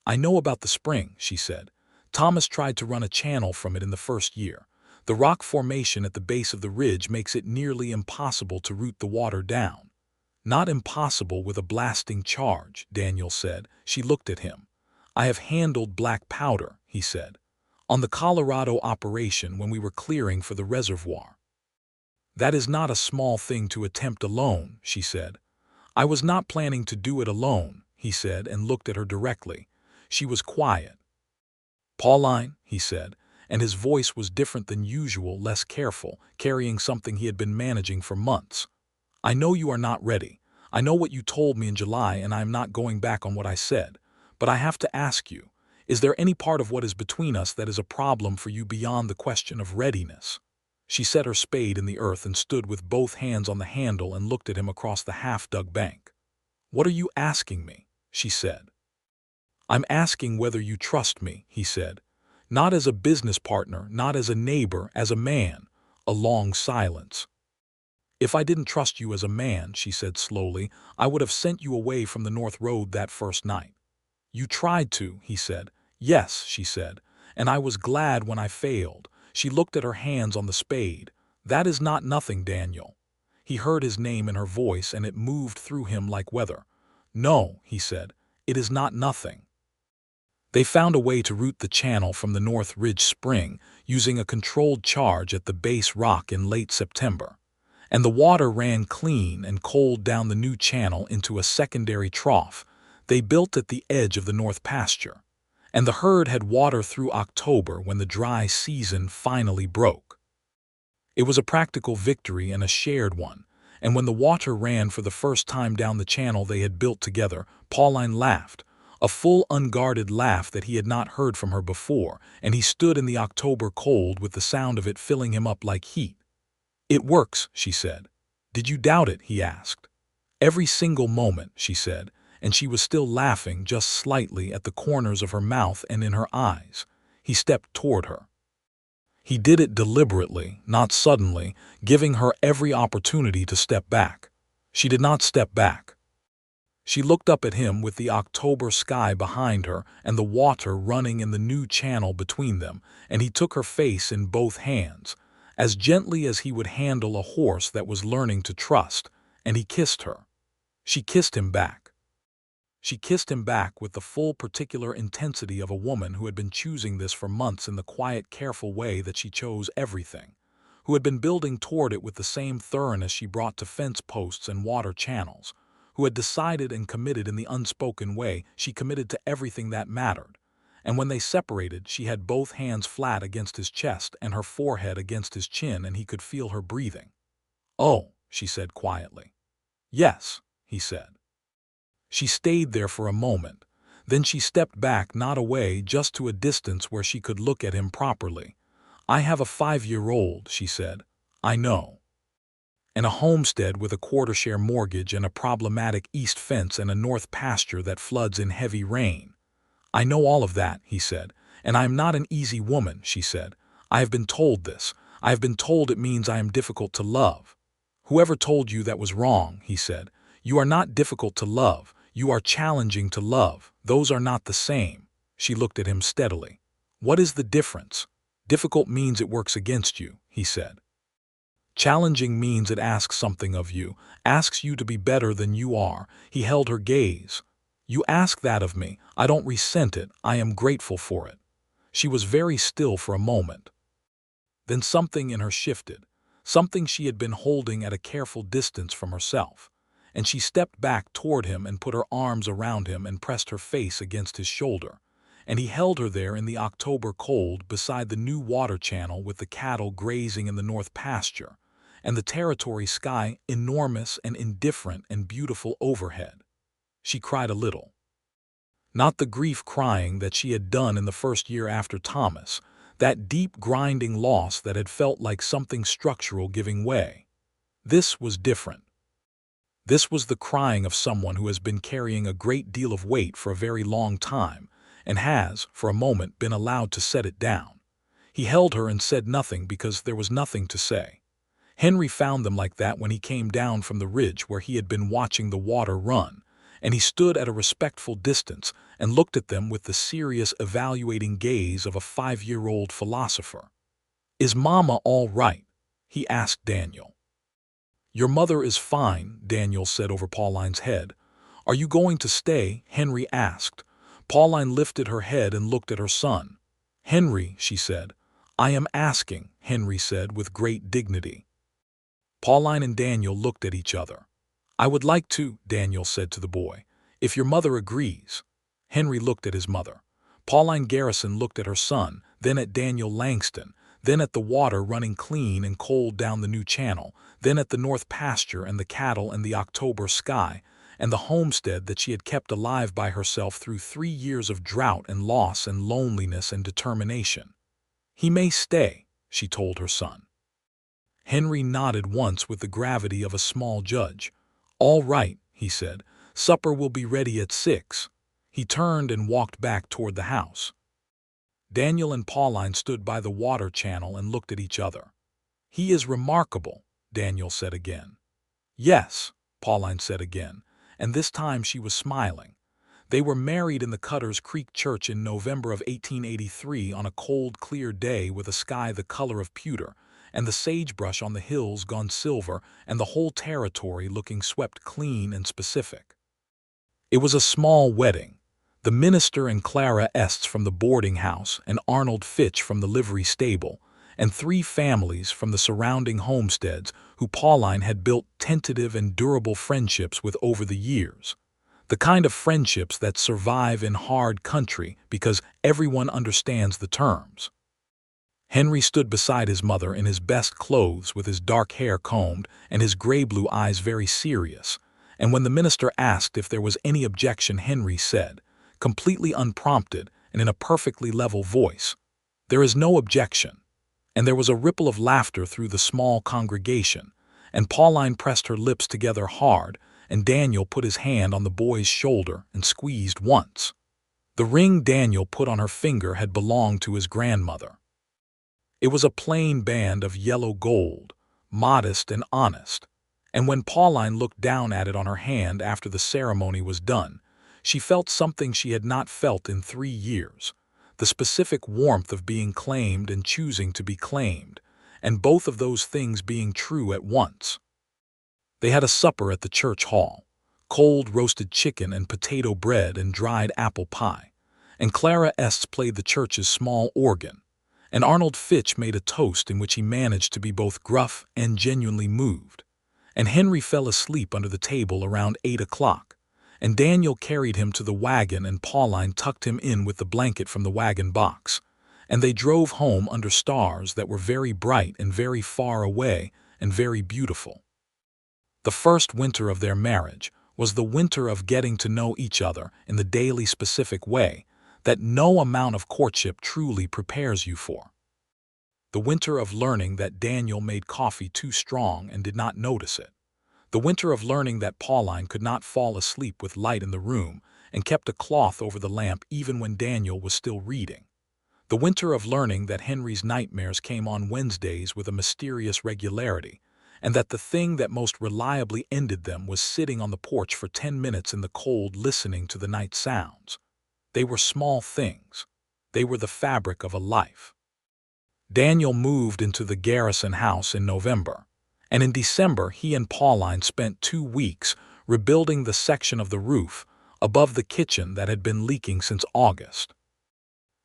"I know about the spring," she said. "Thomas tried to run a channel from it in the first year. The rock formation at the base of the ridge makes it nearly impossible to root the water down." "Not impossible with a blasting charge," Daniel said. She looked at him. "I have handled black powder," he said, "on the Colorado operation when we were clearing for the reservoir." "That is not a small thing to attempt alone," she said. "I was not planning to do it alone," he said, and looked at her directly. She was quiet. "Pauline," he said, and his voice was different than usual, less careful, carrying something he had been managing for months. "I know you are not ready. I know what you told me in July, and I am not going back on what I said. But I have to ask you, is there any part of what is between us that is a problem for you beyond the question of readiness?" She set her spade in the earth and stood with both hands on the handle and looked at him across the half-dug bank. "What are you asking me?" she said. "I'm asking whether you trust me," he said. "Not as a business partner, not as a neighbor, as a man." A long silence. "If I didn't trust you as a man," she said slowly, "I would have sent you away from the North Road that first night." "You tried to," he said. "Yes," she said, "and I was glad when I failed." She looked at her hands on the spade. "That is not nothing, Daniel." He heard his name in her voice, and it moved through him like weather. "No," he said, "it is not nothing." They found a way to route the channel from the North Ridge Spring using a controlled charge at the base rock in late September, and the water ran clean and cold down the new channel into a secondary trough they built at the edge of the north pasture, and the herd had water through October when the dry season finally broke. It was a practical victory and a shared one, and when the water ran for the first time down the channel they had built together, Pauline laughed, a full, unguarded laugh that he had not heard from her before, and he stood in the October cold with the sound of it filling him up like heat. "It works," she said. "Did you doubt it?" he asked. "Every single moment," she said, and she was still laughing just slightly at the corners of her mouth and in her eyes. He stepped toward her. He did it deliberately, not suddenly, giving her every opportunity to step back. She did not step back. She looked up at him with the October sky behind her and the water running in the new channel between them, and he took her face in both hands, as gently as he would handle a horse that was learning to trust, and he kissed her. She kissed him back. She kissed him back with the full particular intensity of a woman who had been choosing this for months in the quiet, careful way that she chose everything. who had been building toward it with the same thoroughness she brought to fence posts and water channels, who had decided and committed in the unspoken way she committed to everything that mattered. And when they separated, she had both hands flat against his chest and her forehead against his chin, and he could feel her breathing. "Oh," she said quietly. "Yes," he said. She stayed there for a moment. Then she stepped back, not away, just to a distance where she could look at him properly. "I have a 5-year-old, she said. "I know. And a homestead with a quarter-share mortgage and a problematic east fence and a north pasture that floods in heavy rain." "I know all of that," he said. "And I am not an easy woman," she said. "I have been told this. I have been told it means I am difficult to love." "Whoever told you that was wrong," he said. "You are not difficult to love. You are challenging to love. Those are not the same." She looked at him steadily. "What is the difference?" "Difficult means it works against you," he said. "Challenging means it asks something of you, asks you to be better than you are." He held her gaze. "You ask that of me. I don't resent it. I am grateful for it." She was very still for a moment. Then something in her shifted, something she had been holding at a careful distance from herself, and she stepped back toward him and put her arms around him and pressed her face against his shoulder. And he held her there in the October cold beside the new water channel with the cattle grazing in the north pasture, and the territory sky enormous and indifferent and beautiful overhead. She cried a little. Not the grief crying that she had done in the first year after Thomas, that deep grinding loss that had felt like something structural giving way. This was different. This was the crying of someone who has been carrying a great deal of weight for a very long time and has, for a moment, been allowed to set it down. He held her and said nothing because there was nothing to say. Henry found them like that when he came down from the ridge where he had been watching the water run, and he stood at a respectful distance and looked at them with the serious, evaluating gaze of a 5-year-old philosopher. "Is Mama all right?" he asked Daniel. "Your mother is fine," Daniel said over Pauline's head. "Are you going to stay?" Henry asked. Pauline lifted her head and looked at her son. "Henry," she said. "I am asking," Henry said with great dignity. Pauline and Daniel looked at each other. "I would like to," Daniel said to the boy, "if your mother agrees." Henry looked at his mother. Pauline Garrison looked at her son, then at Daniel Langston, then at the water running clean and cold down the new channel, then at the north pasture and the cattle and the October sky, and the homestead that she had kept alive by herself through 3 years of drought and loss and loneliness and determination. "He may stay," she told her son. Henry nodded once with the gravity of a small judge. "All right," he said. "Supper will be ready at 6. He turned and walked back toward the house. Daniel and Pauline stood by the water channel and looked at each other. "He is remarkable," Daniel said again. "Yes," Pauline said again, and this time she was smiling. They were married in the Cutters Creek Church in November of 1883 on a cold, clear day with a sky the color of pewter, and the sagebrush on the hills gone silver, and the whole territory looking swept clean and specific. It was a small wedding. The minister and Clara Estes from the boarding house, and Arnold Fitch from the livery stable, and 3 families from the surrounding homesteads who Pauline had built tentative and durable friendships with over the years. The kind of friendships that survive in hard country because everyone understands the terms. Henry stood beside his mother in his best clothes with his dark hair combed and his gray-blue eyes very serious, and when the minister asked if there was any objection, Henry said, completely unprompted and in a perfectly level voice, "There is no objection." And there was a ripple of laughter through the small congregation, and Pauline pressed her lips together hard, and Daniel put his hand on the boy's shoulder and squeezed once. The ring Daniel put on her finger had belonged to his grandmother. It was a plain band of yellow gold, modest and honest, and when Pauline looked down at it on her hand after the ceremony was done, she felt something she had not felt in 3 years, the specific warmth of being claimed and choosing to be claimed, and both of those things being true at once. They had a supper at the church hall, cold roasted chicken and potato bread and dried apple pie, and Clara Estes played the church's small organ, and Arnold Fitch made a toast in which he managed to be both gruff and genuinely moved. And Henry fell asleep under the table around 8 o'clock, and Daniel carried him to the wagon and Pauline tucked him in with the blanket from the wagon box, and they drove home under stars that were very bright and very far away and very beautiful. The first winter of their marriage was the winter of getting to know each other in the daily specific way that no amount of courtship truly prepares you for. The winter of learning that Daniel made coffee too strong and did not notice it. The winter of learning that Pauline could not fall asleep with light in the room and kept a cloth over the lamp even when Daniel was still reading. The winter of learning that Henry's nightmares came on Wednesdays with a mysterious regularity, and that the thing that most reliably ended them was sitting on the porch for 10 minutes in the cold listening to the night sounds. They were small things. They were the fabric of a life. Daniel moved into the Garrison house in November, and in December he and Pauline spent 2 weeks rebuilding the section of the roof above the kitchen that had been leaking since August.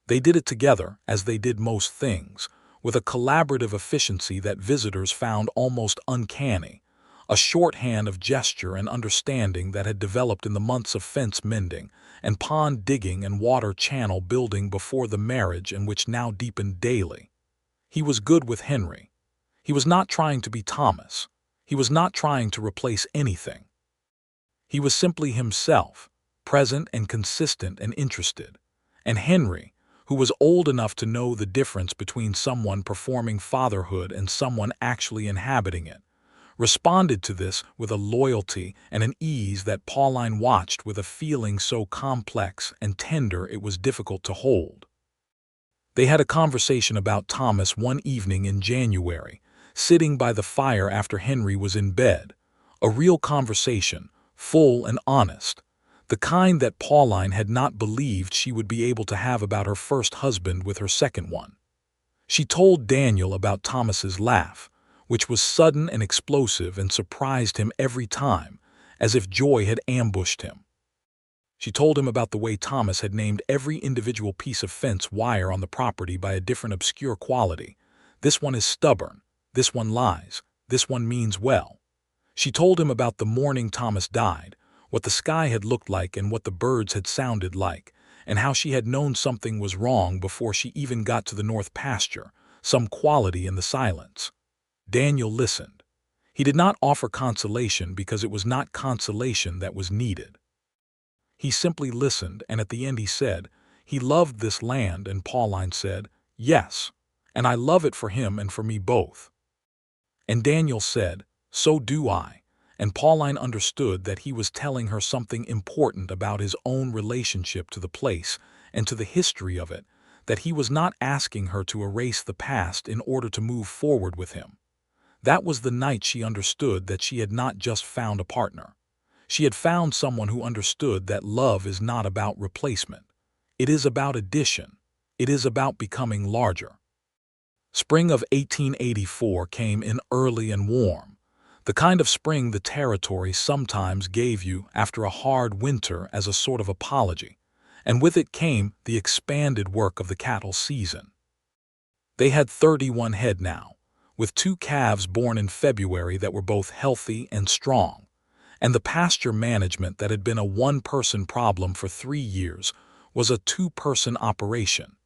They did it together, as they did most things, with a collaborative efficiency that visitors found almost uncanny, a shorthand of gesture and understanding that had developed in the months of fence mending and pond digging and water channel building before the marriage and which now deepened daily. He was good with Henry. He was not trying to be Thomas. He was not trying to replace anything. He was simply himself, present and consistent and interested. And Henry, who was old enough to know the difference between someone performing fatherhood and someone actually inhabiting it, responded to this with a loyalty and an ease that Pauline watched with a feeling so complex and tender it was difficult to hold. They had a conversation about Thomas one evening in January, sitting by the fire after Henry was in bed, a real conversation, full and honest, the kind that Pauline had not believed she would be able to have about her first husband with her second one. She told Daniel about Thomas's laugh, which was sudden and explosive and surprised him every time, as if joy had ambushed him. She told him about the way Thomas had named every individual piece of fence wire on the property by a different obscure quality. This one is stubborn, this one lies, this one means well. She told him about the morning Thomas died, what the sky had looked like and what the birds had sounded like, and how she had known something was wrong before she even got to the north pasture, some quality in the silence. Daniel listened. He did not offer consolation because it was not consolation that was needed. He simply listened, and at the end he said, he loved this land, and Pauline said, yes, and I love it for him and for me both. And Daniel said, so do I, and Pauline understood that he was telling her something important about his own relationship to the place and to the history of it, that he was not asking her to erase the past in order to move forward with him. That was the night she understood that she had not just found a partner. She had found someone who understood that love is not about replacement. It is about addition. It is about becoming larger. Spring of 1884 came in early and warm, the kind of spring the territory sometimes gave you after a hard winter as a sort of apology, and with it came the expanded work of the cattle season. They had 31 head now, with 2 calves born in February that were both healthy and strong, and the pasture management that had been a one-person problem for 3 years was a 2-person operation,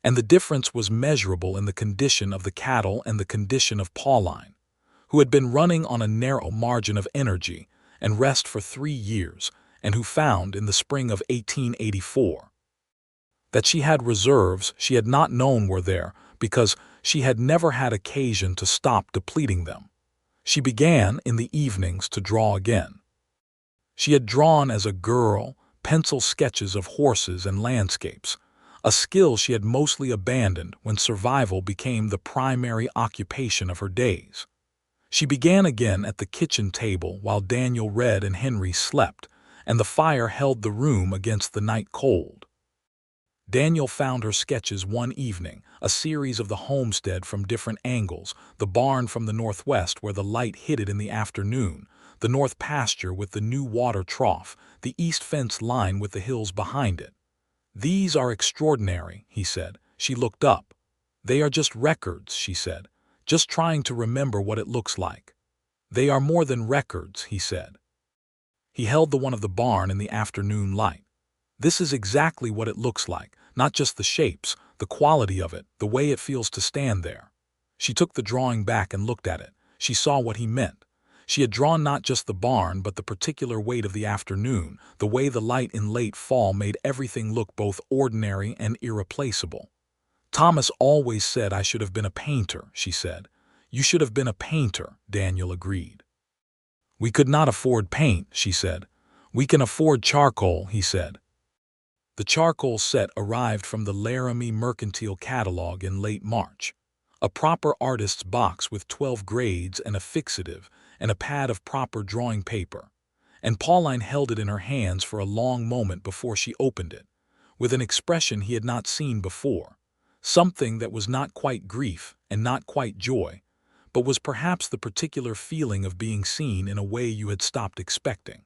and the difference was measurable in the condition of the cattle and the condition of Pauline, who had been running on a narrow margin of energy and rest for 3 years, and who found in the spring of 1884 that she had reserves she had not known were there because she had never had occasion to stop depleting them. She began in the evenings to draw again. She had drawn as a girl pencil sketches of horses and landscapes, a skill she had mostly abandoned when survival became the primary occupation of her days. She began again at the kitchen table while Daniel read and Henry slept, and the fire held the room against the night cold. Daniel found her sketches one evening, a series of the homestead from different angles, the barn from the northwest where the light hit it in the afternoon, the north pasture with the new water trough, the east fence line with the hills behind it. These are extraordinary, he said. She looked up. They are just records, she said, just trying to remember what it looks like. They are more than records, he said. He held the one of the barn in the afternoon light. This is exactly what it looks like, not just the shapes, the quality of it, the way it feels to stand there. She took the drawing back and looked at it. She saw what he meant. She had drawn not just the barn, but the particular weight of the afternoon, the way the light in late fall made everything look both ordinary and irreplaceable. Thomas always said I should have been a painter, she said. You should have been a painter, Daniel agreed. We could not afford paint, she said. We can afford charcoal, he said. The charcoal set arrived from the Laramie Mercantile Catalog in late March. A proper artist's box with 12 grades and a fixative and a pad of proper drawing paper. And Pauline held it in her hands for a long moment before she opened it, with an expression he had not seen before, something that was not quite grief and not quite joy, but was perhaps the particular feeling of being seen in a way you had stopped expecting.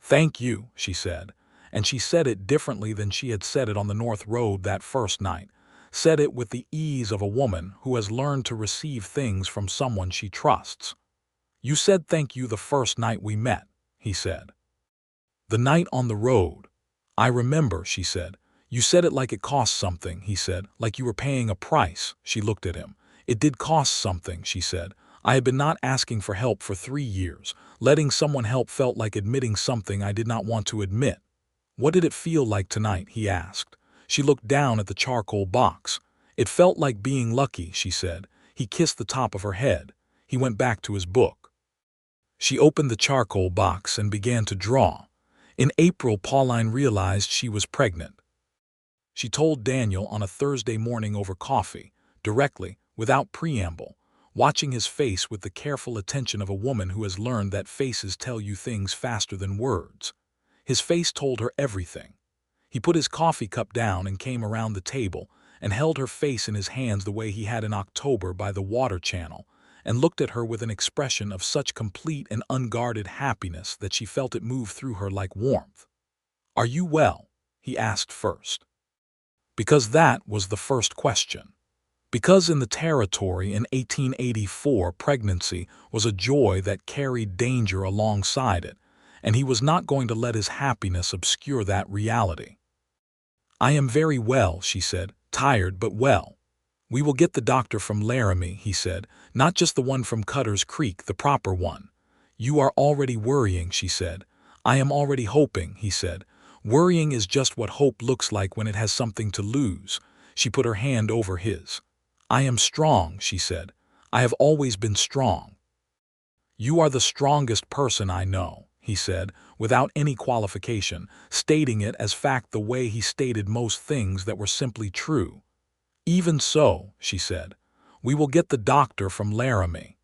"Thank you," she said, and she said it differently than she had said it on the North Road that first night, said it with the ease of a woman who has learned to receive things from someone she trusts. "You said thank you the first night we met," he said. "The night on the road. I remember," she said. "You said it like it cost something," he said, "like you were paying a price." She looked at him. "It did cost something," she said. "I had been not asking for help for 3 years. Letting someone help felt like admitting something I did not want to admit." "What did it feel like tonight?" he asked. She looked down at the charcoal box. "It felt like being lucky," she said. He kissed the top of her head. He went back to his book. She opened the charcoal box and began to draw. In April, Pauline realized she was pregnant. She told Daniel on a Thursday morning over coffee, directly, without preamble, watching his face with the careful attention of a woman who has learned that faces tell you things faster than words. His face told her everything. He put his coffee cup down and came around the table and held her face in his hands the way he had in October by the water channel, and looked at her with an expression of such complete and unguarded happiness that she felt it move through her like warmth. "Are you well?" he asked first. Because that was the first question. Because in the territory in 1884 pregnancy was a joy that carried danger alongside it, and he was not going to let his happiness obscure that reality. "I am very well," she said, "tired but well." "We will get the doctor from Laramie," he said, "not just the one from Cutter's Creek, the proper one." "You are already worrying," she said. "I am already hoping," he said. "Worrying is just what hope looks like when it has something to lose." She put her hand over his. "I am strong," she said. "I have always been strong." "You are the strongest person I know," he said, without any qualification, stating it as fact the way he stated most things that were simply true. "Even so," she said, "we will get the doctor from Laramie."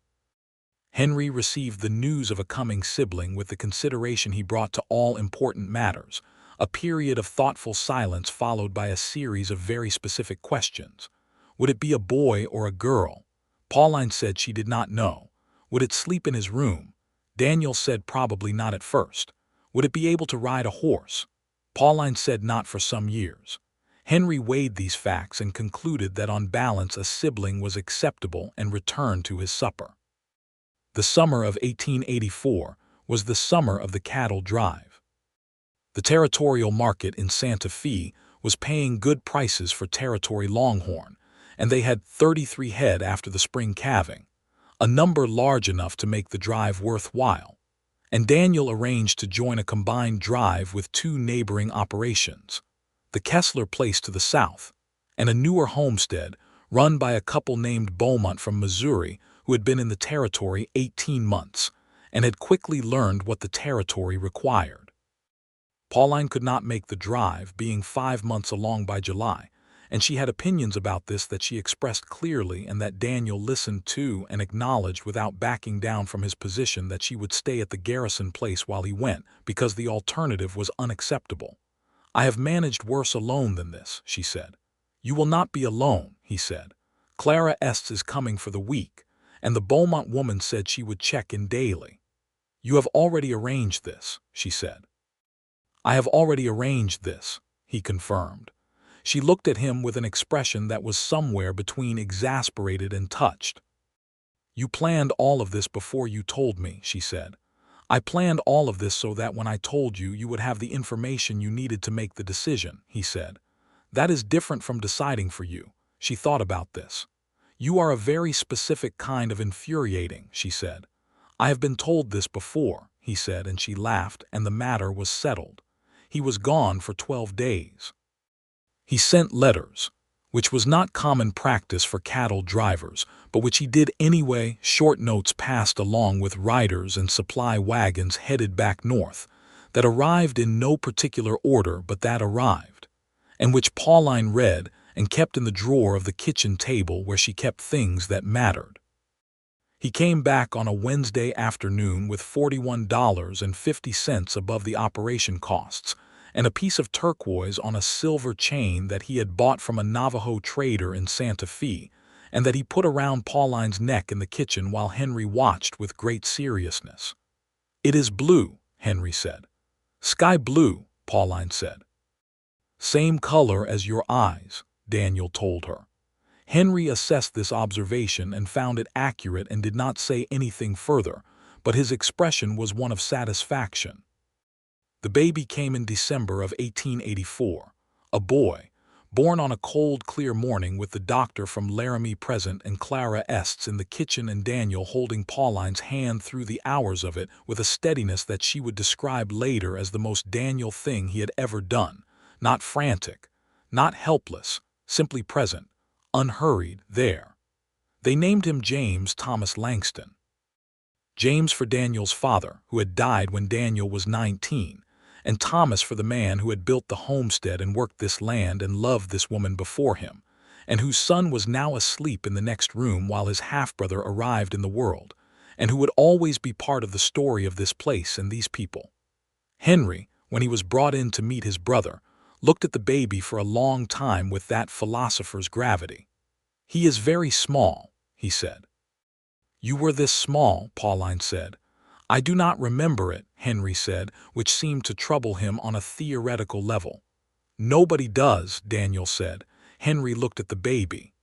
Henry received the news of a coming sibling with the consideration he brought to all important matters. A period of thoughtful silence followed by a series of very specific questions. Would it be a boy or a girl? Pauline said she did not know. Would it sleep in his room? Daniel said probably not at first. Would it be able to ride a horse? Pauline said not for some years. Henry weighed these facts and concluded that on balance a sibling was acceptable and returned to his supper. The summer of 1884 was the summer of the cattle drive. The territorial market in Santa Fe was paying good prices for territory longhorn, and they had 33 head after the spring calving, a number large enough to make the drive worthwhile. And Daniel arranged to join a combined drive with 2 neighboring operations, the Kessler place to the south, and a newer homestead run by a couple named Beaumont from Missouri who had been in the territory 18 months and had quickly learned what the territory required. Pauline could not make the drive, being 5 months along by July, and she had opinions about this that she expressed clearly and that Daniel listened to and acknowledged without backing down from his position that she would stay at the Garrison place while he went, because the alternative was unacceptable. "I have managed worse alone than this," she said. "You will not be alone," he said. "Clara Estes is coming for the week, and the Beaumont woman said she would check in daily." "You have already arranged this," she said. "I have already arranged this," he confirmed. She looked at him with an expression that was somewhere between exasperated and touched. "You planned all of this before you told me," she said. "I planned all of this so that when I told you, you would have the information you needed to make the decision," he said. "That is different from deciding for you." She thought about this. "You are a very specific kind of infuriating," she said. "I have been told this before," he said, and she laughed, and the matter was settled. He was gone for 12 days. He sent letters, which was not common practice for cattle drivers, but which he did anyway. Short notes passed along with riders and supply wagons headed back north, that arrived in no particular order but that arrived, and which Pauline read and kept in the drawer of the kitchen table where she kept things that mattered. He came back on a Wednesday afternoon with $41.50 above the operation costs, and a piece of turquoise on a silver chain that he had bought from a Navajo trader in Santa Fe, and that he put around Pauline's neck in the kitchen while Henry watched with great seriousness. "It is blue," Henry said. "Sky blue," Pauline said. "Same color as your eyes," Daniel told her. Henry assessed this observation and found it accurate and did not say anything further, but his expression was one of satisfaction. The baby came in December of 1884, a boy, born on a cold, clear morning with the doctor from Laramie present and Clara Estes in the kitchen and Daniel holding Pauline's hand through the hours of it with a steadiness that she would describe later as the most Daniel thing he had ever done, not frantic, not helpless, simply present, unhurried, there. They named him James Thomas Langston. James for Daniel's father, who had died when Daniel was 19, and Thomas for the man who had built the homestead and worked this land and loved this woman before him, and whose son was now asleep in the next room while his half-brother arrived in the world, and who would always be part of the story of this place and these people. Henry, when he was brought in to meet his brother, looked at the baby for a long time with that philosopher's gravity. "He is very small," he said. "You were this small," Pauline said. "I do not remember it," Henry said, which seemed to trouble him on a theoretical level. "Nobody does," Daniel said. Henry looked at the baby.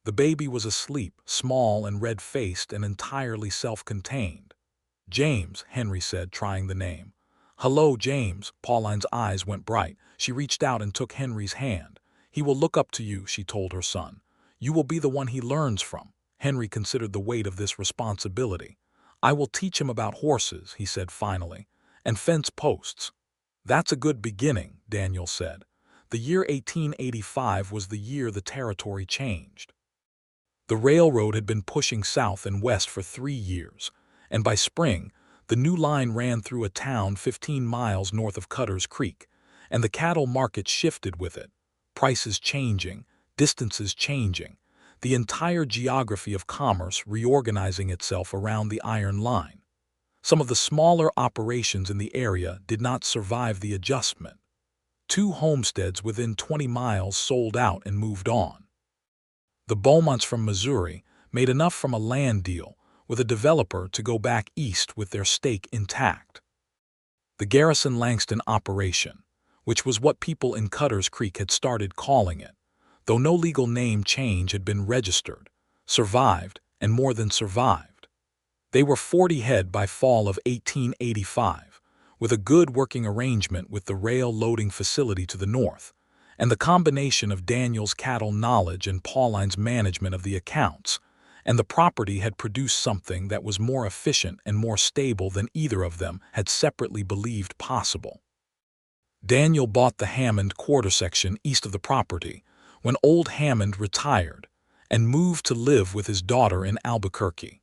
The baby was asleep, small and red-faced and entirely self-contained. "James," Henry said, trying the name. "Hello, James." Pauline's eyes went bright. She reached out and took Henry's hand. "He will look up to you," she told her son. "You will be the one he learns from." Henry considered the weight of this responsibility. "I will teach him about horses," he said finally, "and fence posts." "That's a good beginning," Daniel said. The year 1885 was the year the territory changed. The railroad had been pushing south and west for 3 years, and by spring, the new line ran through a town 15 miles north of Cutter's Creek, and the cattle market shifted with it, prices changing, distances changing, the entire geography of commerce reorganizing itself around the iron line. Some of the smaller operations in the area did not survive the adjustment. 2 homesteads within 20 miles sold out and moved on. The Beaumonts from Missouri made enough from a land deal with a developer to go back east with their stake intact. The Garrison-Langston operation, which was what people in Cutter's Creek had started calling it, though no legal name change had been registered, survived, and more than survived. They were 40 head by fall of 1885, with a good working arrangement with the rail loading facility to the north, and the combination of Daniel's cattle knowledge and Pauline's management of the accounts, and the property had produced something that was more efficient and more stable than either of them had separately believed possible. Daniel bought the Hammond quarter section east of the property when old Hammond retired and moved to live with his daughter in Albuquerque.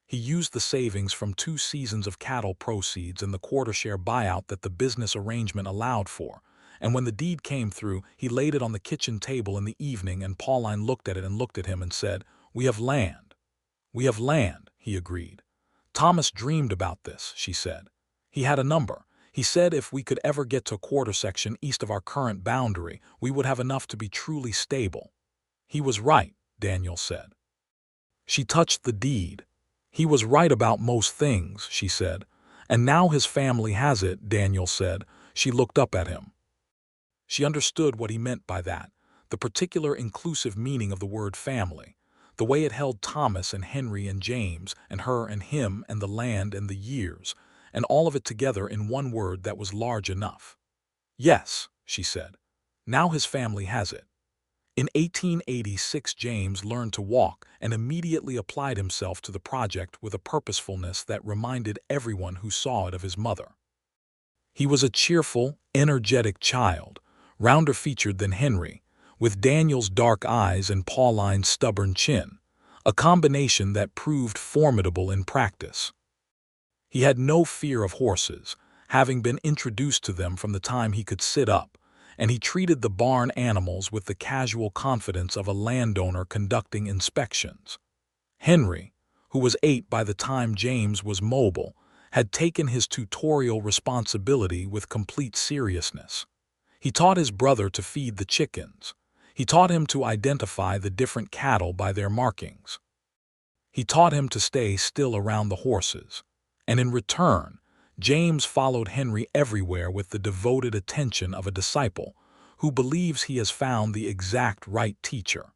He used the savings from 2 seasons of cattle proceeds and the quarter-share buyout that the business arrangement allowed for, and when the deed came through, he laid it on the kitchen table in the evening, and Pauline looked at it and looked at him and said, "We have land." "We have land," he agreed. "Thomas dreamed about this," she said. "He had a number. He said if we could ever get to a quarter section east of our current boundary, we would have enough to be truly stable." "He was right," Daniel said. She touched the deed. "He was right about most things," she said. "And now his family has it," Daniel said. She looked up at him. She understood what he meant by that, the particular inclusive meaning of the word family, the way it held Thomas and Henry and James and her and him and the land and the years, and all of it together in one word that was large enough. Yes, she said. Now his family has it. In 1886, James learned to walk and immediately applied himself to the project with a purposefulness that reminded everyone who saw it of his mother. He was a cheerful, energetic child, rounder-featured than Henry, with Daniel's dark eyes and Pauline's stubborn chin, a combination that proved formidable in practice. He had no fear of horses, having been introduced to them from the time he could sit up, and he treated the barn animals with the casual confidence of a landowner conducting inspections. Henry, who was 8 by the time James was mobile, had taken his tutorial responsibility with complete seriousness. He taught his brother to feed the chickens. He taught him to identify the different cattle by their markings. He taught him to stay still around the horses. And in return, James followed Henry everywhere with the devoted attention of a disciple who believes he has found the exact right teacher.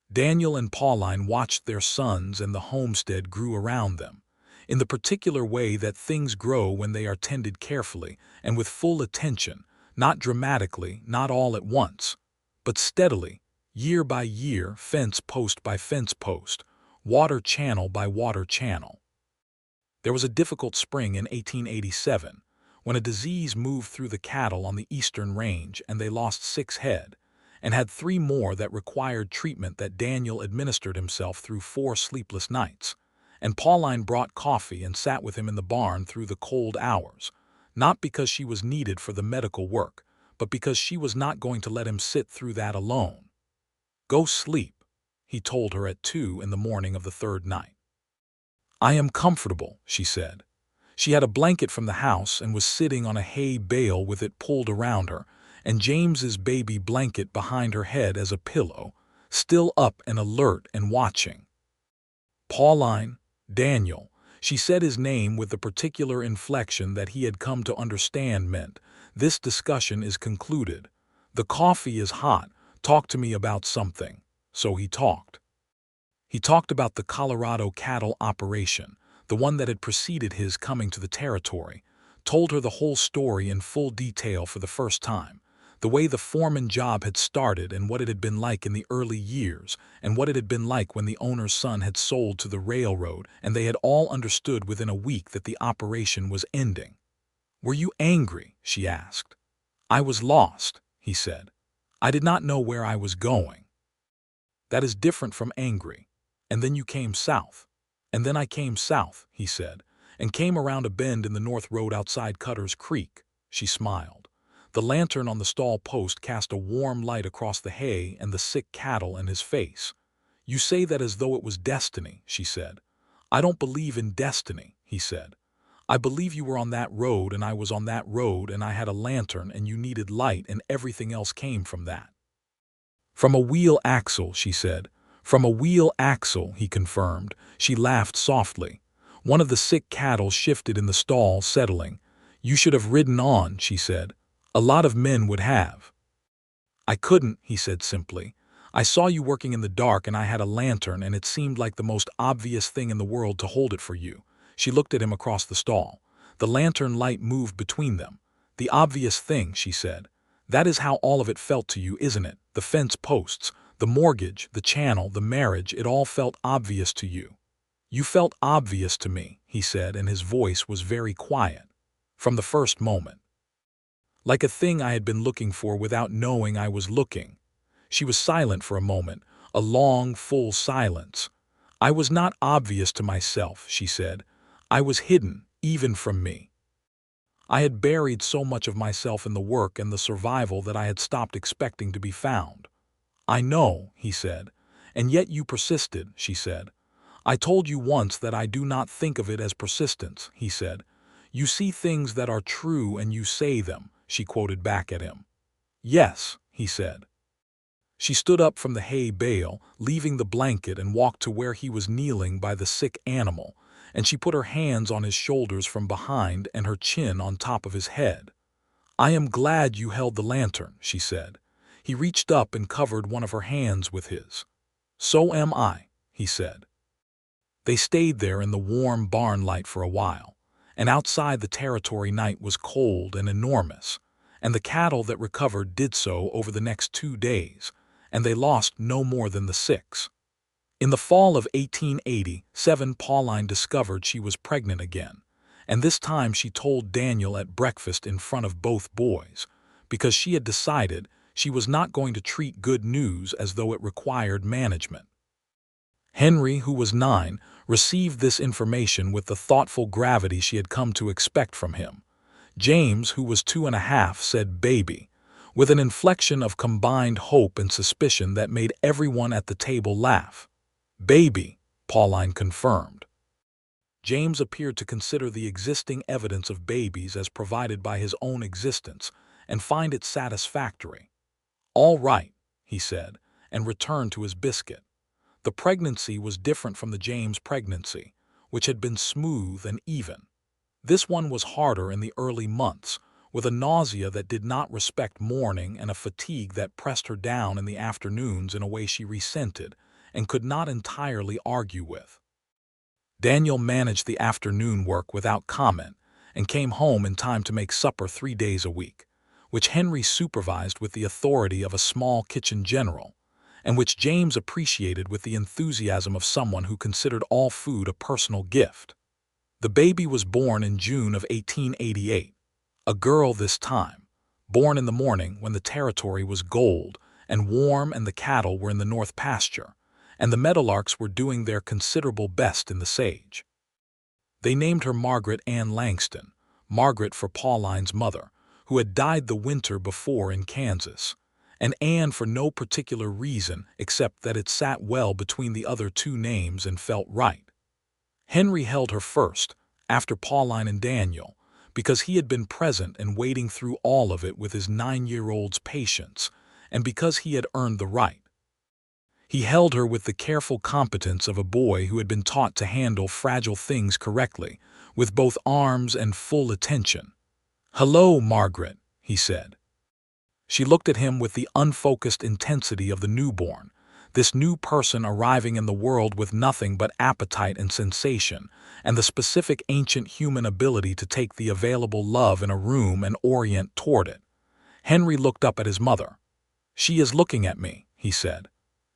Daniel and Pauline watched their sons and the homestead grew around them, in the particular way that things grow when they are tended carefully and with full attention, not dramatically, not all at once, but steadily, year by year, fence post by fence post, water channel by water channel. There was a difficult spring in 1887 when a disease moved through the cattle on the eastern range and they lost 6 head and had 3 more that required treatment that Daniel administered himself through 4 sleepless nights, and Pauline brought coffee and sat with him in the barn through the cold hours, not because she was needed for the medical work, but because she was not going to let him sit through that alone. "Go sleep," he told her at 2 in the morning of the 3rd night. "I am comfortable," she said. She had a blanket from the house and was sitting on a hay bale with it pulled around her, and James's baby blanket behind her head as a pillow, still up and alert and watching. "Pauline, Daniel," she said his name with the particular inflection that he had come to understand meant, "this discussion is concluded. The coffee is hot. Talk to me about something." So he talked. He talked about the Colorado cattle operation, the one that had preceded his coming to the territory, told her the whole story in full detail for the first time, the way the foreman job had started and what it had been like in the early years, and what it had been like when the owner's son had sold to the railroad, and they had all understood within a week that the operation was ending. "Were you angry?" she asked. "I was lost," he said. "I did not know where I was going." "That is different from angry. And then you came south." "And then I came south," he said, "and came around a bend in the north road outside Cutter's Creek." She smiled. The lantern on the stall post cast a warm light across the hay and the sick cattle and his face. "You say that as though it was destiny," she said. "I don't believe in destiny," he said. "I believe you were on that road and I was on that road and I had a lantern and you needed light and everything else came from that." "From a wheel axle," she said. "From a wheel axle," he confirmed. She laughed softly. One of the sick cattle shifted in the stall, settling. "You should have ridden on," she said. "A lot of men would have." "I couldn't," he said simply. "I saw you working in the dark and I had a lantern and it seemed like the most obvious thing in the world to hold it for you." She looked at him across the stall. The lantern light moved between them. "The obvious thing," she said. "That is how all of it felt to you, isn't it? The fence posts, the mortgage, the channel, the marriage, it all felt obvious to you." "You felt obvious to me," he said, and his voice was very quiet. "From the first moment. Like a thing I had been looking for without knowing I was looking." She was silent for a moment, a long, full silence. "I was not obvious to myself," she said. "I was hidden, even from me. I had buried so much of myself in the work and the survival that I had stopped expecting to be found." "I know," he said. "And yet you persisted," she said. "I told you once that I do not think of it as persistence," he said. "You see things that are true and you say them," she quoted back at him. "Yes," he said. She stood up from the hay bale, leaving the blanket, and walked to where he was kneeling by the sick animal, and she put her hands on his shoulders from behind and her chin on top of his head. "I am glad you held the lantern," she said. He reached up and covered one of her hands with his. "So am I," he said. They stayed there in the warm barn light for a while, and outside the territory night was cold and enormous, and the cattle that recovered did so over the next 2 days, and they lost no more than the 6. In the fall of 1887, Pauline discovered she was pregnant again, and this time she told Daniel at breakfast in front of both boys, because she had decided she was not going to treat good news as though it required management. Henry, who was 9, received this information with the thoughtful gravity she had come to expect from him. James, who was 2.5, said "baby," with an inflection of combined hope and suspicion that made everyone at the table laugh. "Baby," Pauline confirmed. James appeared to consider the existing evidence of babies as provided by his own existence and find it satisfactory. "All right," he said, and returned to his biscuit. The pregnancy was different from the James pregnancy, which had been smooth and even. This one was harder in the early months, with a nausea that did not respect morning and a fatigue that pressed her down in the afternoons in a way she resented and could not entirely argue with. Daniel managed the afternoon work without comment and came home in time to make supper 3 days a week, which Henry supervised with the authority of a small kitchen general, and which James appreciated with the enthusiasm of someone who considered all food a personal gift. The baby was born in June of 1888, a girl this time, born in the morning when the territory was gold and warm and the cattle were in the north pasture, and the meadowlarks were doing their considerable best in the sage. They named her Margaret Ann Langston, Margaret for Pauline's mother, who had died the winter before in Kansas, and Anne for no particular reason except that it sat well between the other 2 names and felt right. Henry held her first, after Pauline and Daniel, because he had been present and waiting through all of it with his 9-year-old's patience, and because he had earned the right. He held her with the careful competence of a boy who had been taught to handle fragile things correctly, with both arms and full attention. "Hello, Margaret," he said. She looked at him with the unfocused intensity of the newborn, this new person arriving in the world with nothing but appetite and sensation, and the specific ancient human ability to take the available love in a room and orient toward it. Henry looked up at his mother. "She is looking at me," he said.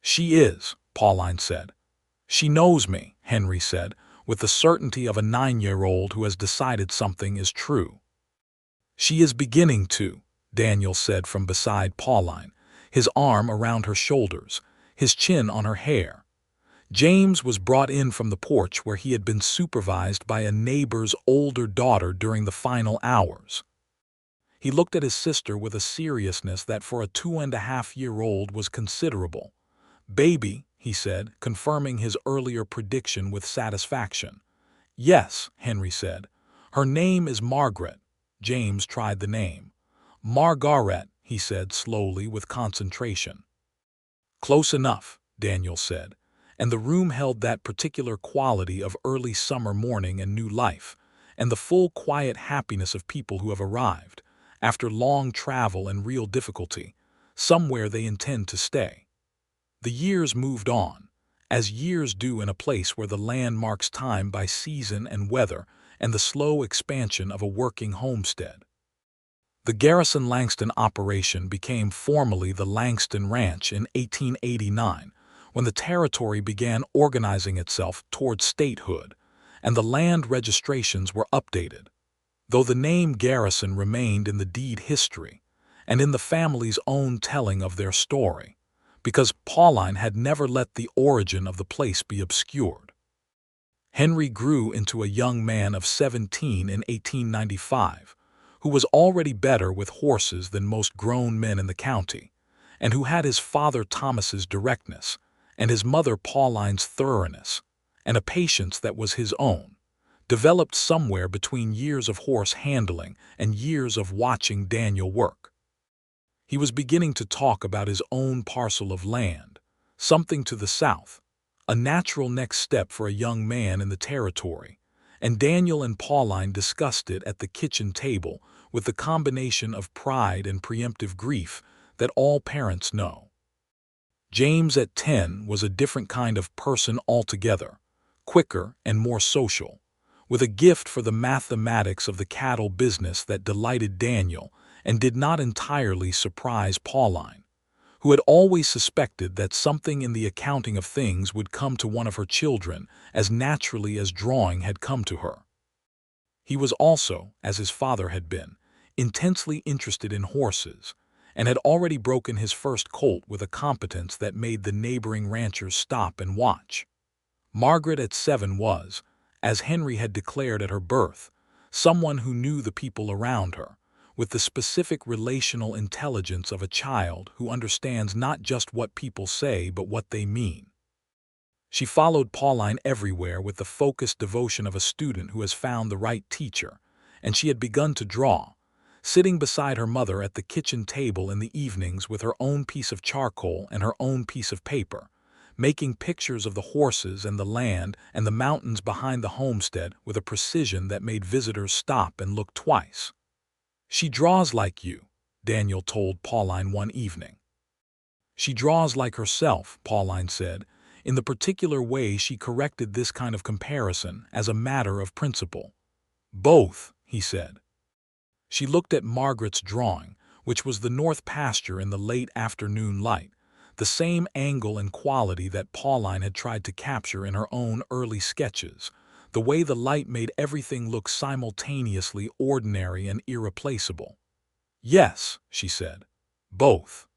"She is," Pauline said. "She knows me," Henry said, with the certainty of a 9-year-old who has decided something is true. "She is beginning to," Daniel said from beside Pauline, his arm around her shoulders, his chin on her hair. James was brought in from the porch where he had been supervised by a neighbor's older daughter during the final hours. He looked at his sister with a seriousness that for a 2.5-year-old was considerable. "Baby," he said, confirming his earlier prediction with satisfaction. "Yes," Henry said. "Her name is Margaret." James tried the name. "Margaret," he said slowly with concentration. "Close enough," Daniel said, and the room held that particular quality of early summer morning and new life, and the full quiet happiness of people who have arrived, after long travel and real difficulty, somewhere they intend to stay. The years moved on, as years do in a place where the land marks time by season and weather and the slow expansion of a working homestead. The Garrison Langston operation became formally the Langston Ranch in 1889, when the territory began organizing itself toward statehood, and the land registrations were updated, though the name Garrison remained in the deed history and in the family's own telling of their story, because Pauline had never let the origin of the place be obscured. Henry grew into a young man of 17 in 1895, who was already better with horses than most grown men in the county, and who had his father Thomas's directness, and his mother Pauline's thoroughness, and a patience that was his own, developed somewhere between years of horse handling and years of watching Daniel work. He was beginning to talk about his own parcel of land, something to the south, a natural next step for a young man in the territory, and Daniel and Pauline discussed it at the kitchen table with the combination of pride and preemptive grief that all parents know. James at 10 was a different kind of person altogether, quicker and more social, with a gift for the mathematics of the cattle business that delighted Daniel and did not entirely surprise Pauline, who had always suspected that something in the accounting of things would come to one of her children as naturally as drawing had come to her. He was also, as his father had been, intensely interested in horses, and had already broken his first colt with a competence that made the neighboring ranchers stop and watch. Margaret at 7 was, as Henry had declared at her birth, someone who knew the people around her, with the specific relational intelligence of a child who understands not just what people say but what they mean. She followed Pauline everywhere with the focused devotion of a student who has found the right teacher, and she had begun to draw, sitting beside her mother at the kitchen table in the evenings with her own piece of charcoal and her own piece of paper, making pictures of the horses and the land and the mountains behind the homestead with a precision that made visitors stop and look twice. "She draws like you," Daniel told Pauline one evening. "She draws like herself," Pauline said, in the particular way she corrected this kind of comparison as a matter of principle. "Both," he said. She looked at Margaret's drawing, which was the north pasture in the late afternoon light, the same angle and quality that Pauline had tried to capture in her own early sketches, the way the light made everything look simultaneously ordinary and irreplaceable. "Yes," she said, "both."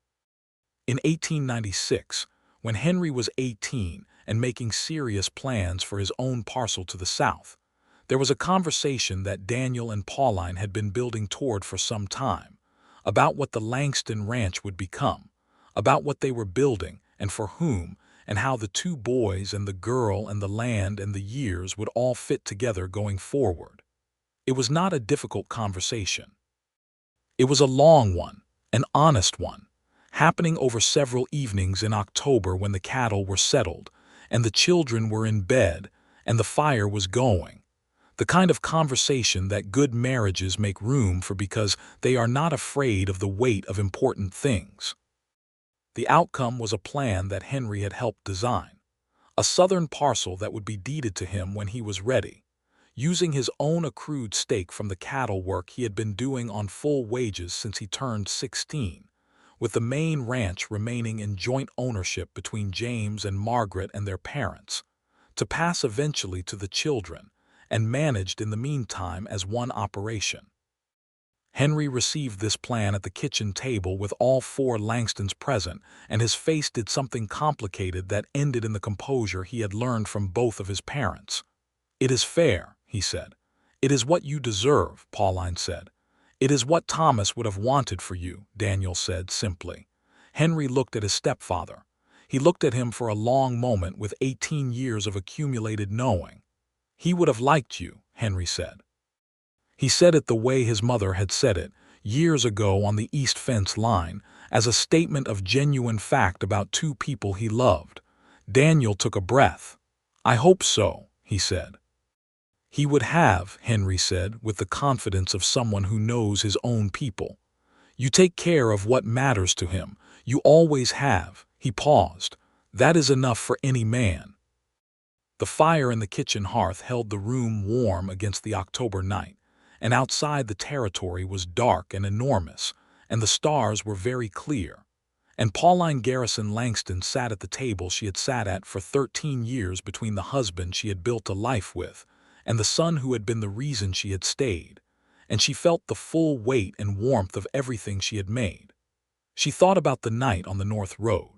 In 1896, when Henry was 18 and making serious plans for his own parcel to the south, there was a conversation that Daniel and Pauline had been building toward for some time, about what the Langston ranch would become, about what they were building and for whom, and how the two boys and the girl and the land and the years would all fit together going forward. It was not a difficult conversation. It was a long one, an honest one, happening over several evenings in October when the cattle were settled, and the children were in bed, and the fire was going. The kind of conversation that good marriages make room for because they are not afraid of the weight of important things. The outcome was a plan that Henry had helped design, a southern parcel that would be deeded to him when he was ready, using his own accrued stake from the cattle work he had been doing on full wages since he turned 16, with the main ranch remaining in joint ownership between James and Margaret and their parents, to pass eventually to the children, and managed in the meantime as one operation. Henry received this plan at the kitchen table with all 4 Langstons present, and his face did something complicated that ended in the composure he had learned from both of his parents. "It is fair," he said. "It is what you deserve," Pauline said. "It is what Thomas would have wanted for you," Daniel said simply. Henry looked at his stepfather. He looked at him for a long moment with 18 years of accumulated knowing. "He would have liked you," Henry said. He said it the way his mother had said it, years ago on the East Fence line, as a statement of genuine fact about 2 people he loved. Daniel took a breath. "I hope so," he said. "He would have," Henry said, with the confidence of someone who knows his own people. "You take care of what matters to him. You always have." He paused. "That is enough for any man." The fire in the kitchen hearth held the room warm against the October night, and outside the territory was dark and enormous, and the stars were very clear. And Pauline Garrison Langston sat at the table she had sat at for 13 years between the husband she had built a life with and the son who had been the reason she had stayed, and she felt the full weight and warmth of everything she had made. She thought about the night on the North Road.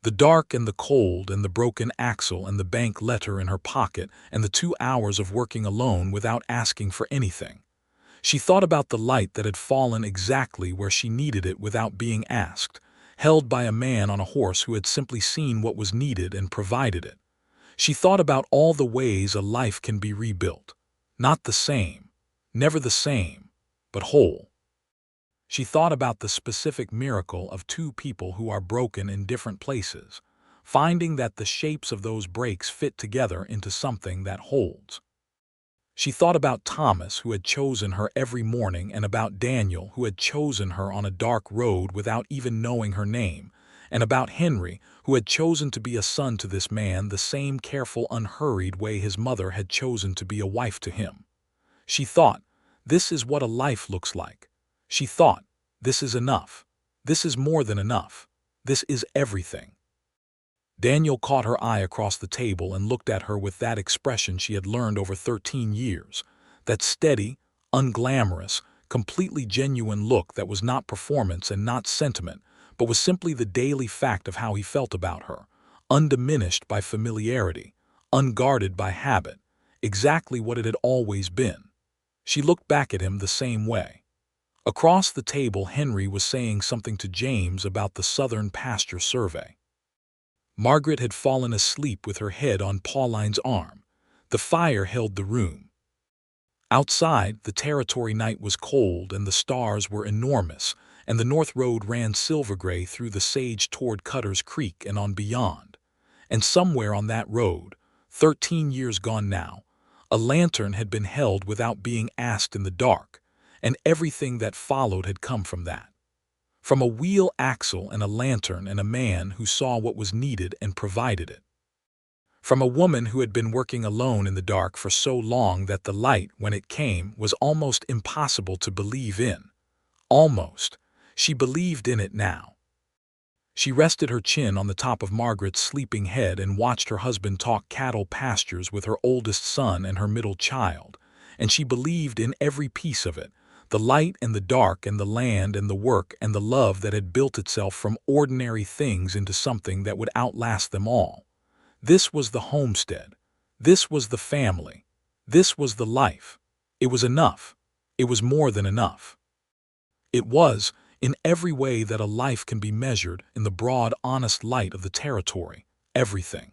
The dark and the cold and the broken axle and the bank letter in her pocket and the 2 hours of working alone without asking for anything. She thought about the light that had fallen exactly where she needed it without being asked, held by a man on a horse who had simply seen what was needed and provided it. She thought about all the ways a life can be rebuilt. Not the same, never the same, but whole. She thought about the specific miracle of 2 people who are broken in different places, finding that the shapes of those breaks fit together into something that holds. She thought about Thomas, who had chosen her every morning, and about Daniel, who had chosen her on a dark road without even knowing her name, and about Henry, who had chosen to be a son to this man the same careful, unhurried way his mother had chosen to be a wife to him. She thought, this is what a life looks like. She thought, this is enough. This is more than enough. This is everything. Daniel caught her eye across the table and looked at her with that expression she had learned over 13 years, that steady, unglamorous, completely genuine look that was not performance and not sentiment, but was simply the daily fact of how he felt about her, undiminished by familiarity, unguarded by habit, exactly what it had always been. She looked back at him the same way. Across the table, Henry was saying something to James about the Southern Pasture Survey. Margaret had fallen asleep with her head on Pauline's arm. The fire held the room. Outside, the territory night was cold and the stars were enormous, and the north road ran silver-gray through the sage toward Cutter's Creek and on beyond. And somewhere on that road, 13 years gone now, a lantern had been held without being asked in the dark, and everything that followed had come from that. From a wheel axle and a lantern and a man who saw what was needed and provided it. From a woman who had been working alone in the dark for so long that the light, when it came, was almost impossible to believe in. Almost. She believed in it now. She rested her chin on the top of Margaret's sleeping head and watched her husband talk cattle pastures with her oldest son and her middle child, and she believed in every piece of it, the light and the dark and the land and the work and the love that had built itself from ordinary things into something that would outlast them all. This was the homestead. This was the family. This was the life. It was enough. It was more than enough. It was, in every way that a life can be measured, in the broad, honest light of the territory, everything.